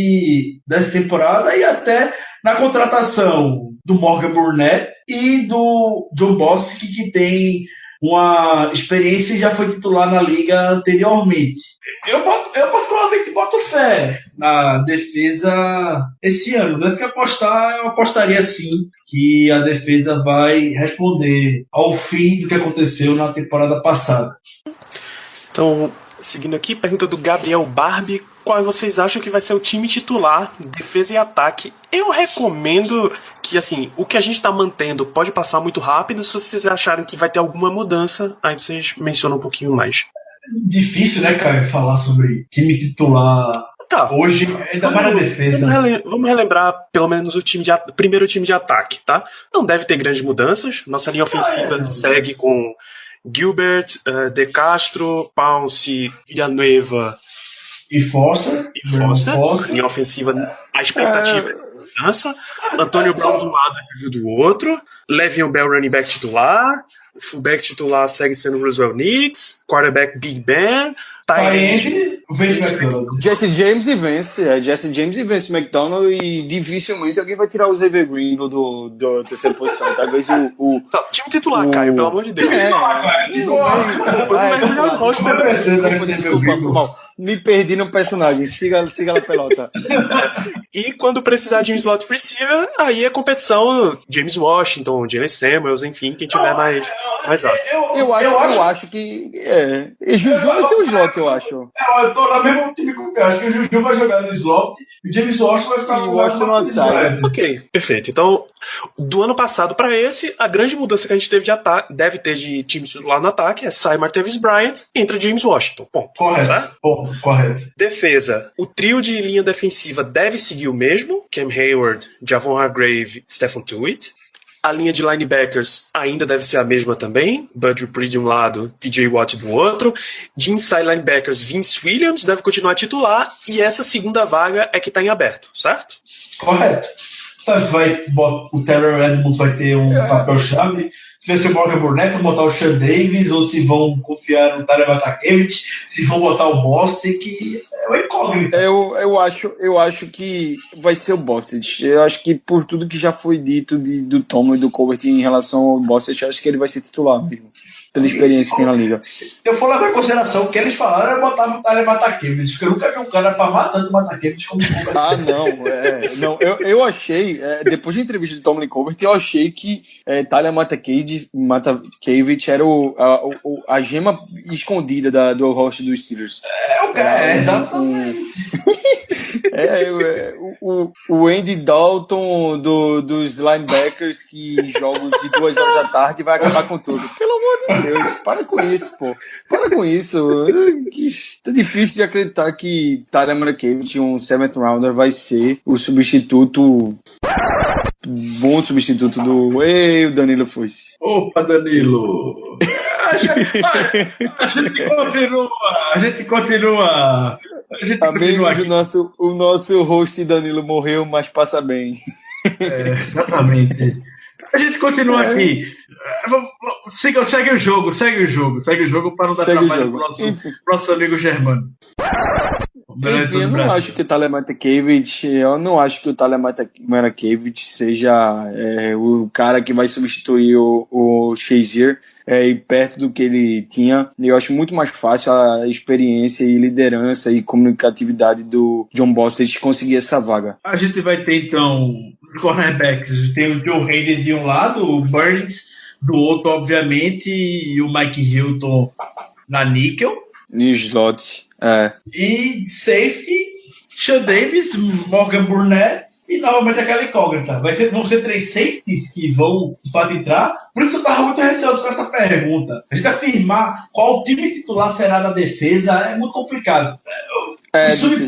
dessa temporada e até na contratação do Morgan Burnett e do John Bostic, que tem uma experiência e já foi titular na liga anteriormente. Eu particularmente boto fé na defesa esse ano. Antes que apostar, eu apostaria sim que a defesa vai responder ao fim do que aconteceu na temporada passada. Então, seguindo aqui, pergunta do Gabriel Barbie: qual vocês acham que vai ser o time titular, defesa e ataque? Eu recomendo que, assim, o que a gente está mantendo pode passar muito rápido. Se vocês acharem que vai ter alguma mudança, aí vocês mencionam um pouquinho mais. Difícil, né, Caio, falar sobre time titular hoje, ainda mais na defesa. Vamos relembrar pelo menos o primeiro time de ataque, tá? Não deve ter grandes mudanças. Nossa linha ofensiva segue com Gilbert, De Castro, Pounce, Villanueva e Foster. Linha ofensiva, a expectativa é mudança. Antônio Brown do lado e do outro. Le'Veon Bell, running back titular. Fullback titular segue sendo Roosevelt Nix. Quarterback, Big Ben. Jesse James e Vance McDonald, e dificilmente alguém vai tirar o Xavier Green do terceira posição. Talvez time titular, Caio, pelo amor de Deus. Desculpa, me perdi no personagem. Siga a pelota. E quando precisar de um slot receiver, aí é competição James Washington, Jalen Samuels, enfim, quem tiver mais alto. Eu acho que Juju vai ser o slot, eu acho. Eu tô no mesmo time com o Caio. Acho que o Juju vai jogar no slot e o James Washington vai ficar no outside. Ok, perfeito. Então, do ano passado para esse, a grande mudança que a gente teve deve ter de time titular no ataque sai Martavis Bryant, entra James Washington. Ponto. Correto. Defesa. O trio de linha defensiva deve seguir o mesmo: Cam Hayward, Javon Hargrave, Stephen Tuitt. A linha de linebackers ainda deve ser a mesma também. Bud Dupree de um lado, TJ Watt do outro. De inside linebackers, Vince Williams deve continuar titular. E essa segunda vaga é que está em aberto, certo? Correto. Sabe se o Taylor Edmonds vai ter um papel-chave, se vai ser o Morgan Burnett, vão botar o Sean Davis, ou se vão confiar no Tyler Matakevich, se vão botar o Bostic, que é o incógnito. Eu acho que vai ser o Bostic. Eu acho que por tudo que já foi dito do Tom e do Colbert em relação ao Bostic, eu acho que ele vai ser titular mesmo. Pela experiência que tem na liga. Se eu for levar em consideração o que eles falaram, eu botava o Tyler Matakevich, porque eu nunca vi um cara famar tanto Matakevich como o Colbert. Não, eu achei, depois da entrevista do Tomlin Colbert, eu achei que Tyler Matakevich era a gema escondida do roster dos Steelers. Exatamente. O Andy Dalton dos linebackers que jogam de 2 horas da tarde vai acabar com tudo. Pelo amor de Deus, para com isso, pô. Para com isso. Tá difícil de acreditar que Tyler Matakevich, um 7th rounder, vai ser o substituto, bom substituto do... Ei, o Danilo Fosse. Opa, Danilo. A gente continua. Amigos, o nosso host Danilo morreu, mas passa bem. Exatamente. A gente continua aqui. Segue o jogo para não dar trabalho pro nosso amigo Germano. Enfim, eu não acho que o Tyler Matakevich seja o cara que vai substituir o Shazier e perto do que ele tinha. Eu acho muito mais fácil a experiência e liderança e comunicatividade do John Bostic conseguir essa vaga. A gente vai ter então os cornerbacks, tem o Joe Hayden de um lado, o Burns do outro, obviamente, e o Mike Hilton na níquel. No slot. E safety, Sean Davis, Morgan Burnett e novamente aquela incógnita. Vão ser 3 safeties que vão de fato entrar. Por isso eu estava muito receoso com essa pergunta. A gente afirmar qual time titular será da defesa é muito complicado. Difícil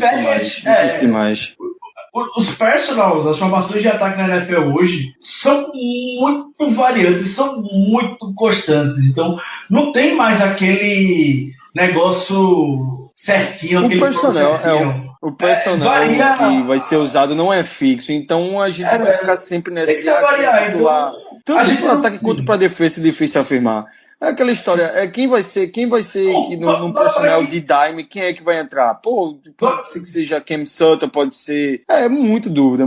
demais. Os personals, as formações de ataque na NFL hoje são muito variantes, são muito constantes. Então, não tem mais aquele negócio certinho. O personnel que vai ser usado não é fixo, então a gente vai ficar sempre nessa. Tem que variar, tanto para ataque quanto para defesa é difícil afirmar. É aquela história, quem vai ser que no personnel de dime, quem é que vai entrar? Pode ser que seja Cam Sutton, pode ser... muita dúvida.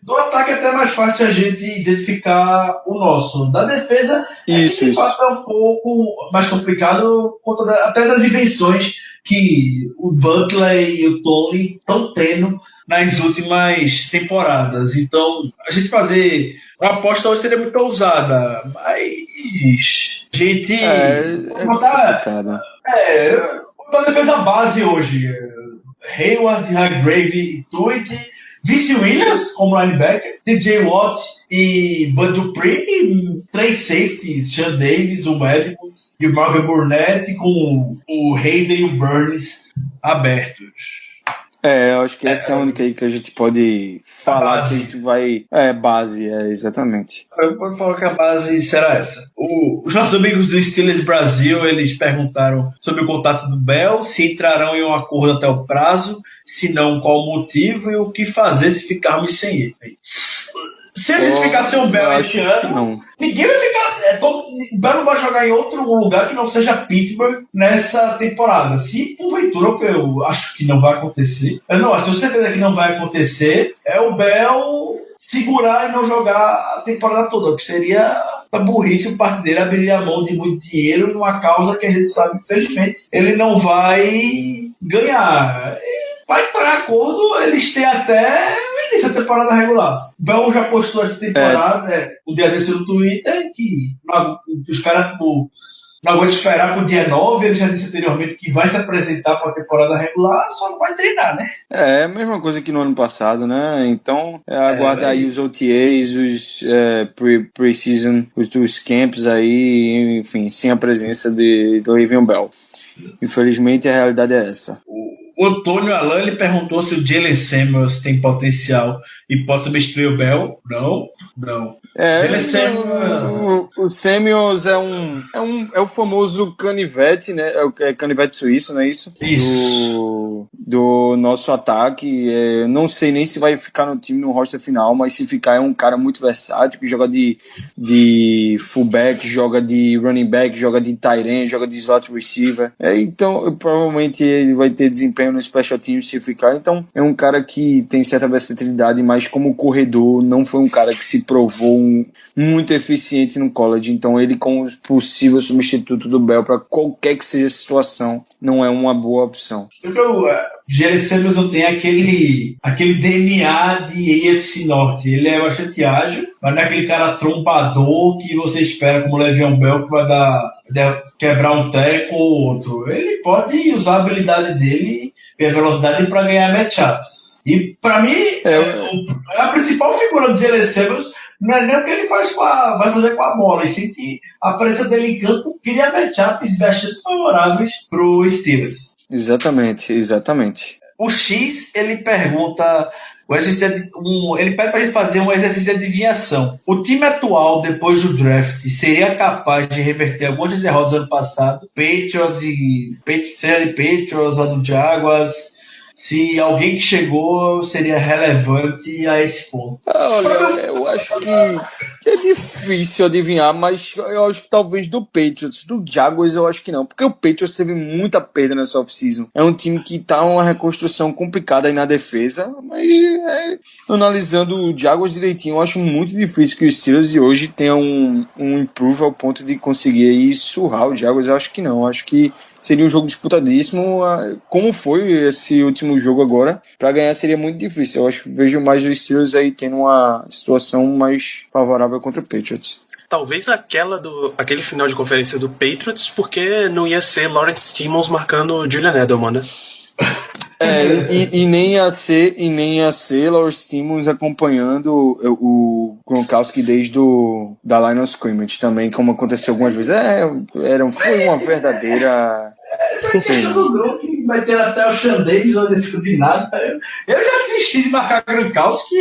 Do ataque é até mais fácil a gente identificar o nosso. Da defesa, de fato é um pouco mais complicado, até das invenções que o Butler e o Tony estão tendo nas últimas temporadas. Então, a gente fazer uma aposta hoje seria muito ousada, mas a gente botar a defesa base hoje. Hayward, Hargrave e Tuitt, Vince Williams como linebacker, TJ Watt e Bud Dupree, 3 safeties, Sean Davis, o Edmonds e o Morgan Burnett, com o Hayden e o Burns abertos. Eu acho que essa é a única aí que a gente pode falar que a gente vai... base, exatamente. Eu vou falar que a base será essa. Os nossos amigos do Steelers Brasil, eles perguntaram sobre o contato do Bell, se entrarão em um acordo até o prazo, se não, qual o motivo e o que fazer se ficarmos sem ele. Se a gente ficar sem o Bell esse ano, ninguém vai ficar. O Bell não vai jogar em outro lugar que não seja Pittsburgh nessa temporada. Se porventura, o que eu acho que não vai acontecer, tenho certeza que não vai acontecer, é o Bell segurar e não jogar a temporada toda, o que seria a burrice, o parte dele abriria a mão de muito dinheiro numa causa que a gente sabe, infelizmente, ele não vai ganhar. Vai entrar em acordo, eles têm até o início da temporada regular. O Bell já postou essa temporada, o dia desse no Twitter, que os caras não aguentam esperar para o dia 9, ele já disse anteriormente que vai se apresentar para a temporada regular, só não vai treinar, né? É a mesma coisa que no ano passado, né? Então, aguarda aí os OTAs, os pre-season, os camps aí, enfim, sem a presença do Le'Veon Bell. Infelizmente, a realidade é essa. O Antônio Alan, ele perguntou se o Jalen Samuels tem potencial e pode substituir o Bell. Não. Jalen Samuels... O Samuels é o famoso canivete, né? É canivete suíço, não é isso? Isso. Do nosso ataque. Não sei nem se vai ficar no time no roster final, mas se ficar é um cara muito versátil, que joga de fullback, joga de running back, joga de tight end, joga de slot receiver. Então, provavelmente ele vai ter desempenho no special team se ficar. Então, é um cara que tem certa versatilidade, mas como corredor, não foi um cara que se provou muito eficiente no college. Então, ele como possível substituto do Bell para qualquer que seja a situação, não é uma boa opção. Jalen Samuels tem aquele DNA de AFC Norte. Ele é bastante ágil, mas não é aquele cara trombador que você espera como o Le'Veon Bell que vai quebrar um teco ou outro. Ele pode usar a habilidade dele e a velocidade para ganhar matchups. E para mim, a principal figura do Jalen Samuels não é nem o que ele vai fazer com a bola, e sim que a presença dele em campo cria matchups bastante favoráveis para o Steelers. Exatamente. O X, ele pergunta, ele pede para gente fazer um exercício de adivinhação. O time atual, depois do draft, seria capaz de reverter algumas derrotas do ano passado? Seja de Patriots ou do Jaguars? Se alguém que chegou seria relevante a esse ponto. Olha, eu acho que é difícil adivinhar, mas eu acho que talvez do Patriots. Do Jaguars eu acho que não, porque o Patriots teve muita perda nessa off-season. É um time que tá uma reconstrução complicada aí na defesa, mas analisando o Jaguars direitinho, eu acho muito difícil que os Steelers de hoje tenham um improve ao ponto de conseguir aí surrar o Jaguars. Eu acho que não, eu acho que seria um jogo disputadíssimo, como foi esse último jogo agora. Para ganhar seria muito difícil. Eu acho que vejo mais os Steelers aí tendo uma situação mais favorável contra o Patriots. Talvez aquele final de conferência do Patriots, porque não ia ser Lawrence Timmons marcando o Julian Edelman, né? E nem ia ser Lawrence Timmons acompanhando o Gronkowski desde da line of scrimmage também, como aconteceu algumas vezes. Foi uma verdadeira... do Gronk vai ter até o Sean Davis dentro de nada. Eu já desisti de marcar Gronkowski,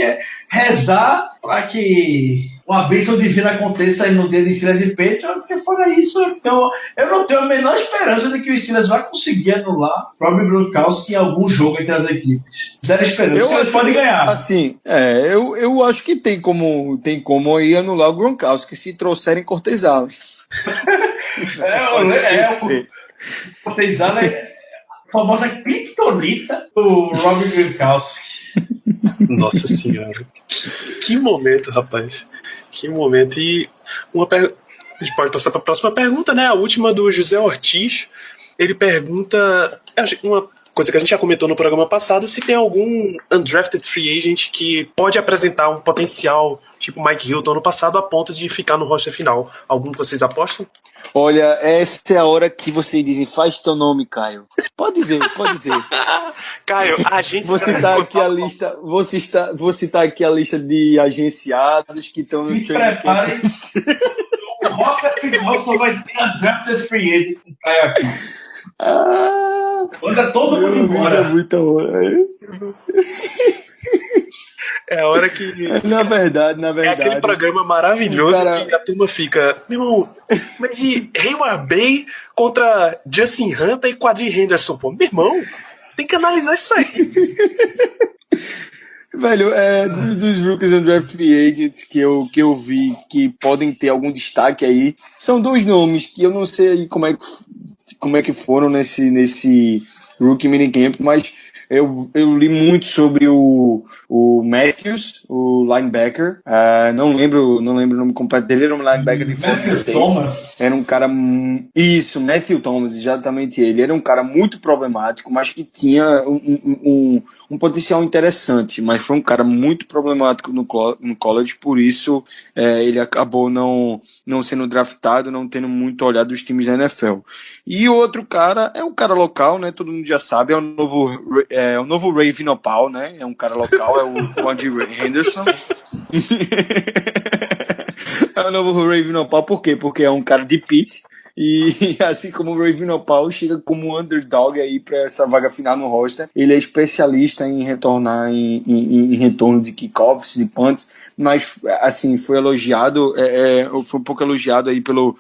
rezar para que uma bênção divina aconteça aí no dia de Steelers e Patriots, que fora isso. Então, eu não tenho a menor esperança de que o Steelers vai conseguir anular o próprio Gronkowski em algum jogo entre as equipes. Zero esperança. O Steelers pode ganhar. Assim, eu acho que tem como aí anular o Gronkowski se trouxerem Cortez Allen. O Cortez Allen é a famosa criptonita do Rob Gronkowski. Nossa senhora. Que momento, rapaz. Que momento. E a gente pode passar para a próxima pergunta, né? A última do José Ortiz. Ele pergunta uma coisa que a gente já comentou no programa passado, se tem algum undrafted free agent que pode apresentar um potencial tipo Mike Hilton no passado a ponto de ficar no roster final. Algum que vocês apostam? Olha, essa é a hora que vocês dizem, faz teu nome, Caio. Pode dizer. Caio, a gente... Vou citar aqui a lista de agenciados que estão no training camp. O roster final só vai ter undrafted free agent com o Caio aqui. Manda todo mundo embora. Muita hora. É a hora que... Na verdade. É aquele programa maravilhoso que a turma fica... Meu irmão, mas de Hayward Bay contra Justin Hunter e Quadri Henderson, pô. Meu irmão, tem que analisar isso aí. Velho, dos rookies and draft free agents que eu vi que podem ter algum destaque aí, são dois nomes que eu não sei aí como é que foram nesse rookie minicamp, mas eu li muito sobre o Matthews, o linebacker. Não lembro o nome completo dele, era um linebacker de Florida State. Thomas. Era um cara... Isso, Matthew Thomas, exatamente ele. Era um cara muito problemático, mas que tinha um potencial interessante, mas foi um cara muito problemático no college, por isso ele acabou não sendo draftado, não tendo muito olhado dos times da NFL. E o outro cara é um cara local, né? Todo mundo já sabe, é o novo Ray Vinopal, né? É um cara local, é o Andy Henderson. É o novo Ray Vinopal, por quê? Porque é um cara de Pitt. E assim como o Ravin Paul chega como underdog aí para essa vaga final no roster, ele é especialista em retornar em retorno de kickoffs, de punts, mas assim, foi elogiado, foi um pouco elogiado aí pelo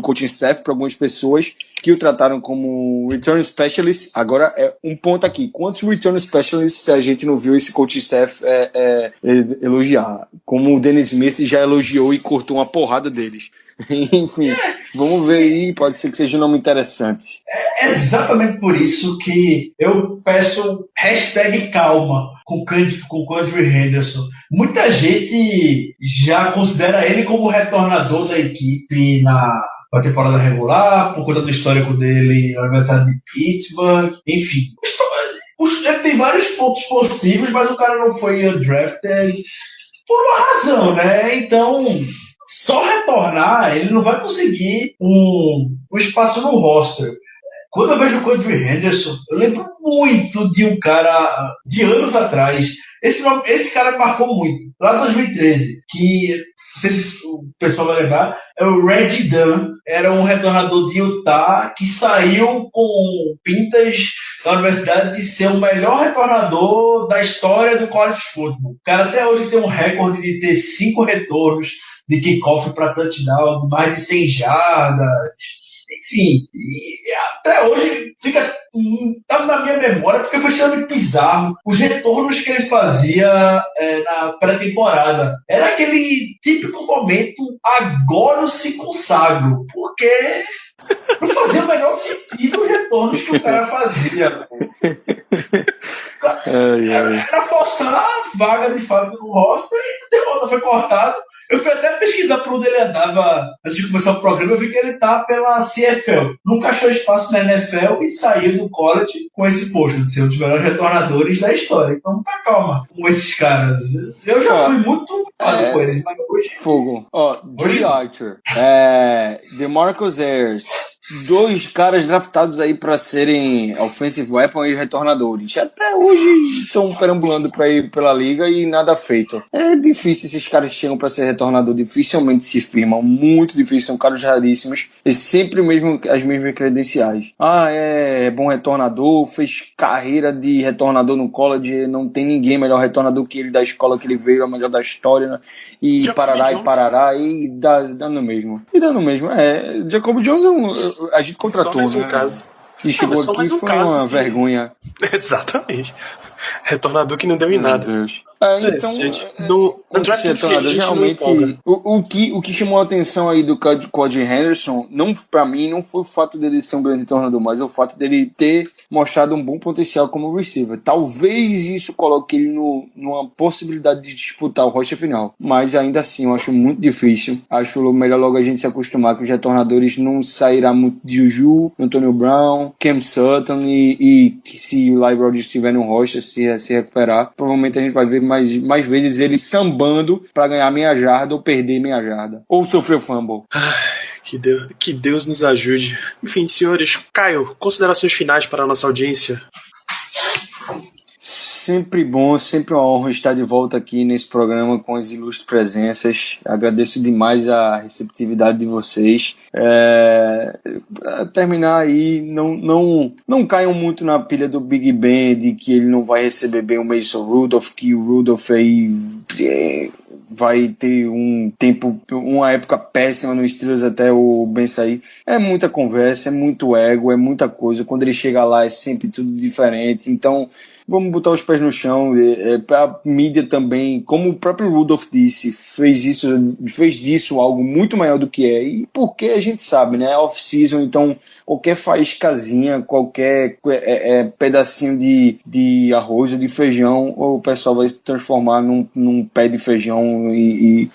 coaching staff, por algumas pessoas que o trataram como return specialist. Agora, um ponto aqui, quantos return specialists a gente não viu esse coaching staff elogiar? Como o Dennis Smith já elogiou e cortou uma porrada deles. Enfim, vamos ver aí, pode ser que seja um nome interessante. É exatamente por isso que eu peço #calma com Country Henderson. Muita gente já considera ele como retornador da equipe na temporada regular, por conta do histórico dele na Universidade de Pittsburgh, enfim. Ele tem vários pontos positivos, mas o cara não foi undrafted por uma razão, né? Então, só retornar, ele não vai conseguir um espaço no roster. Quando eu vejo o Country Henderson, eu lembro muito de um cara de anos atrás. Esse cara me marcou muito, lá em 2013, que, não sei se o pessoal vai lembrar, é o Reggie Dunn, era um retornador de Utah que saiu com pintas da universidade de ser o melhor retornador da história do college football. O cara até hoje tem um recorde de ter 5 retornos de kickoff para touchdown, mais de 100 jardas. Enfim, e até hoje tá na minha memória, porque foi extremamente bizarro os retornos que ele fazia na pré-temporada. Era aquele típico momento, agora eu se consagro, porque não fazia o menor sentido os retornos que o cara fazia. Era forçar a vaga de fato no roster e derrota foi cortado. Eu fui até pesquisar por onde ele andava antes de começar o programa, eu vi que ele tá pela CFL. Nunca achou espaço na NFL e saiu do college com esse posto de ser um dos melhores retornadores da história. Então tá calma com esses caras. Eu já fui muito com eles, mas hoje... Fogo. Jay Archer, DeMarcus Ayers, 2 caras draftados aí pra serem offensive weapon e retornadores. Até hoje estão perambulando pra ir pela liga e nada feito. É difícil esses caras que chegam pra ser retornador, dificilmente se firmam, muito difícil, são caras raríssimos e sempre as mesmas credenciais. É bom retornador, fez carreira de retornador no college, não tem ninguém melhor retornador que ele da escola que ele veio, a melhor da história, né? E parará e dá no mesmo. Jacob Jones a gente contratou, só mais um né? caso. E chegou aqui foi uma vergonha. Exatamente. Retornador que não deu em nada. Deus. Então, realmente o que chamou a atenção aí do Country Henderson, pra mim, não foi o fato dele ser um grande retornador, mas o fato dele ter mostrado um bom potencial como receiver. Talvez isso coloque ele numa possibilidade de disputar o roster final, mas ainda assim eu acho muito difícil. Acho melhor logo a gente se acostumar que os retornadores não sairá muito de Juju, Antonio Brown, Cam Sutton e que se o Eli Rogers estiver no roster, se recuperar, provavelmente a gente vai ver mais vezes ele sambando pra ganhar meia jarda ou perder meia jarda. Ou sofrer fumble. Que Deus nos ajude. Enfim, senhores, Caio, considerações finais para a nossa audiência? Sempre bom, sempre uma honra estar de volta aqui nesse programa com as ilustres presenças. Agradeço demais a receptividade de vocês. Pra terminar aí, não caiam muito na pilha do Big Ben de que ele não vai receber bem o Mason Rudolph, que o Rudolph aí vai ter uma época péssima no Steelers até o Ben sair. É muita conversa, é muito ego, é muita coisa. Quando ele chega lá é sempre tudo diferente. Então, vamos botar os pés no chão. A mídia também, como o próprio Rudolph disse, fez disso algo muito maior do que é. E porque a gente sabe, né? É off-season, então qualquer faíscazinha, qualquer pedacinho de arroz ou de feijão, o pessoal vai se transformar num pé de feijão e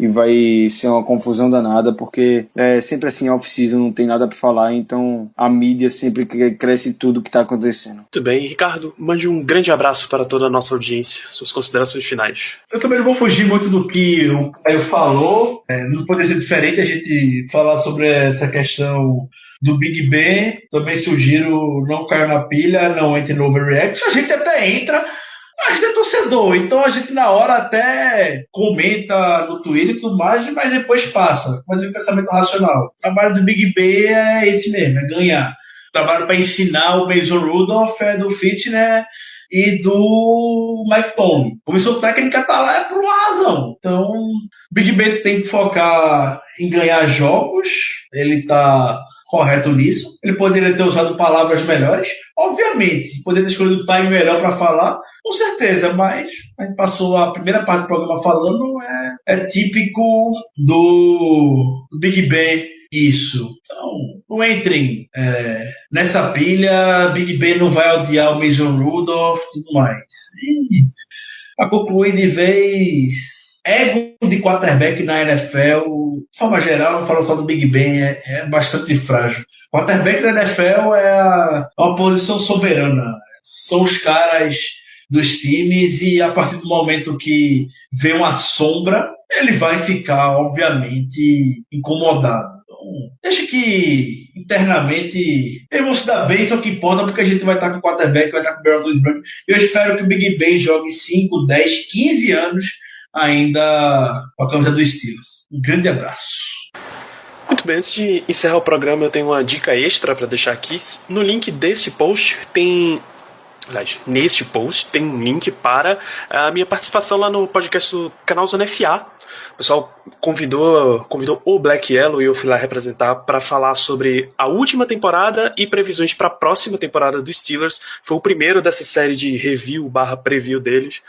vai ser uma confusão danada, porque é sempre assim, off-season, não tem nada pra falar, então a mídia sempre cresce tudo que tá acontecendo. Muito bem, Ricardo, mande um grande abraço para toda a nossa audiência, suas considerações finais. Eu também não vou fugir muito do que o Caio falou, não poderia ser diferente a gente falar sobre essa questão do Big Ben. Também sugiro não cair na pilha, não entre no overreact, a gente até entra, A gente é torcedor, então a gente na hora até comenta no Twitter e tudo mais, mas depois passa. Mas o pensamento racional. O trabalho do Big Ben é esse mesmo, é ganhar. O trabalho para ensinar o Mason Rudolph é do Fitner e do Mike Tomlin. A comissão técnica tá lá por uma razão. Então, o Big Ben tem que focar em ganhar jogos. Ele tá correto nisso. Ele poderia ter usado palavras melhores. Obviamente, poderia ter escolhido o time melhor para falar, com certeza, mas a gente passou a primeira parte do programa falando, é típico do Big Ben isso. Então, não entrem nessa pilha, Big Ben não vai odiar o Mason Rudolph e tudo mais. E, para concluir de vez, ego de quarterback na NFL, de forma geral, não falo só do Big Ben, é bastante frágil. Quarterback na NFL é uma posição soberana. São os caras dos times e a partir do momento que vê uma sombra, ele vai ficar, obviamente, incomodado. Deixa que internamente eles vão se dar bem, só que importa porque a gente vai estar com o quarterback, vai estar com o Brandon Branco. Eu espero que o Big Ben jogue 5, 10, 15 anos ainda com a camisa dos Steelers. Um grande abraço. Muito bem, antes de encerrar o programa, eu tenho uma dica extra para deixar aqui. No link deste post tem... Aliás, neste post tem um link para a minha participação lá no podcast do canal Zona FA. O pessoal convidou o Black Yellow e eu fui lá representar para falar sobre a última temporada e previsões para a próxima temporada dos Steelers. Foi o primeiro dessa série de review/preview deles.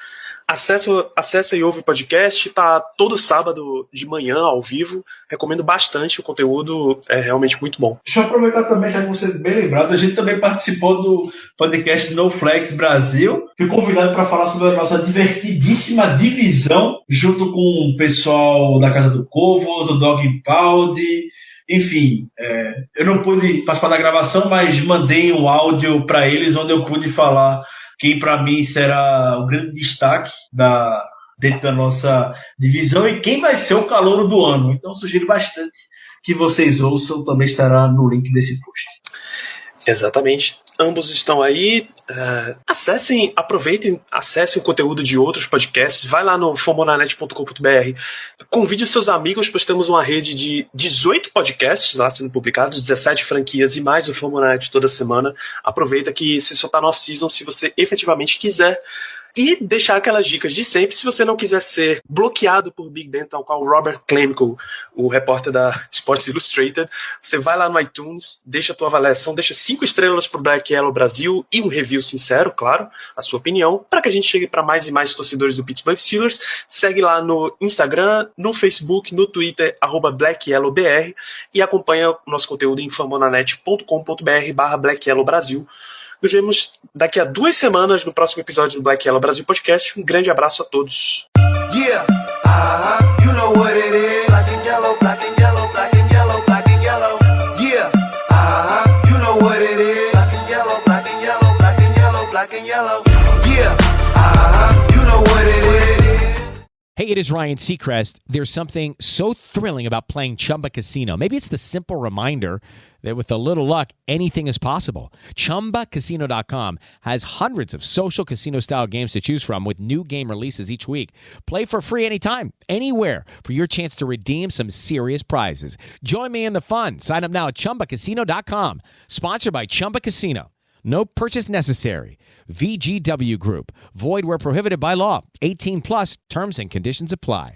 Acessa e ouve o podcast, tá todo sábado de manhã ao vivo. Recomendo bastante, o conteúdo é realmente muito bom. Deixa eu aproveitar também, já que você é bem lembrado, a gente também participou do podcast No Flex Brasil. Fui convidado para falar sobre a nossa divertidíssima divisão, junto com o pessoal da Casa do Corvo, do Dog Pound. Enfim, eu não pude participar da gravação, mas mandei um áudio para eles onde eu pude falar quem para mim será o grande destaque dentro da nossa divisão e quem vai ser o calouro do ano. Então sugiro bastante que vocês ouçam, também estará no link desse post. Exatamente. Ambos estão aí. Aproveitem, acessem o conteúdo de outros podcasts. Vai lá no fambonanet.com.br. Convide os seus amigos, pois temos uma rede de 18 podcasts lá sendo publicados, 17 franquias e mais o Fambonanet toda semana. Aproveita que você só está no off-season se você efetivamente quiser. E deixar aquelas dicas de sempre, se você não quiser ser bloqueado por Big Ben, tal qual o Robert Klemko, o repórter da Sports Illustrated, você vai lá no iTunes, deixa a tua avaliação, deixa 5 estrelas pro Black Yellow Brasil e um review sincero, claro, a sua opinião, para que a gente chegue para mais e mais torcedores do Pittsburgh Steelers. Segue lá no Instagram, no Facebook, no Twitter, @BlackYellowBR, e acompanha o nosso conteúdo em fambonanet.com.br/BlackYellowBrasil. Nos vemos daqui a 2 semanas no próximo episódio do Black Yellow Brasil Podcast. Um grande abraço a todos. Yeah, you know what it is. Black and yellow, black and yellow, black and yellow, black and yellow. Yeah, you know what it is. Black and yellow, black and yellow, black and yellow, black and yellow. Yeah, you know what it is. Hey, it is Ryan Seacrest. There's something so thrilling about playing Chumba Casino. Maybe it's the simple reminder that with a little luck, anything is possible. ChumbaCasino.com has hundreds of social casino-style games to choose from with new game releases each week. Play for free anytime, anywhere, for your chance to redeem some serious prizes. Join me in the fun. Sign up now at ChumbaCasino.com. Sponsored by Chumba Casino. No purchase necessary. VGW Group. Void where prohibited by law. 18 plus. Terms and conditions apply.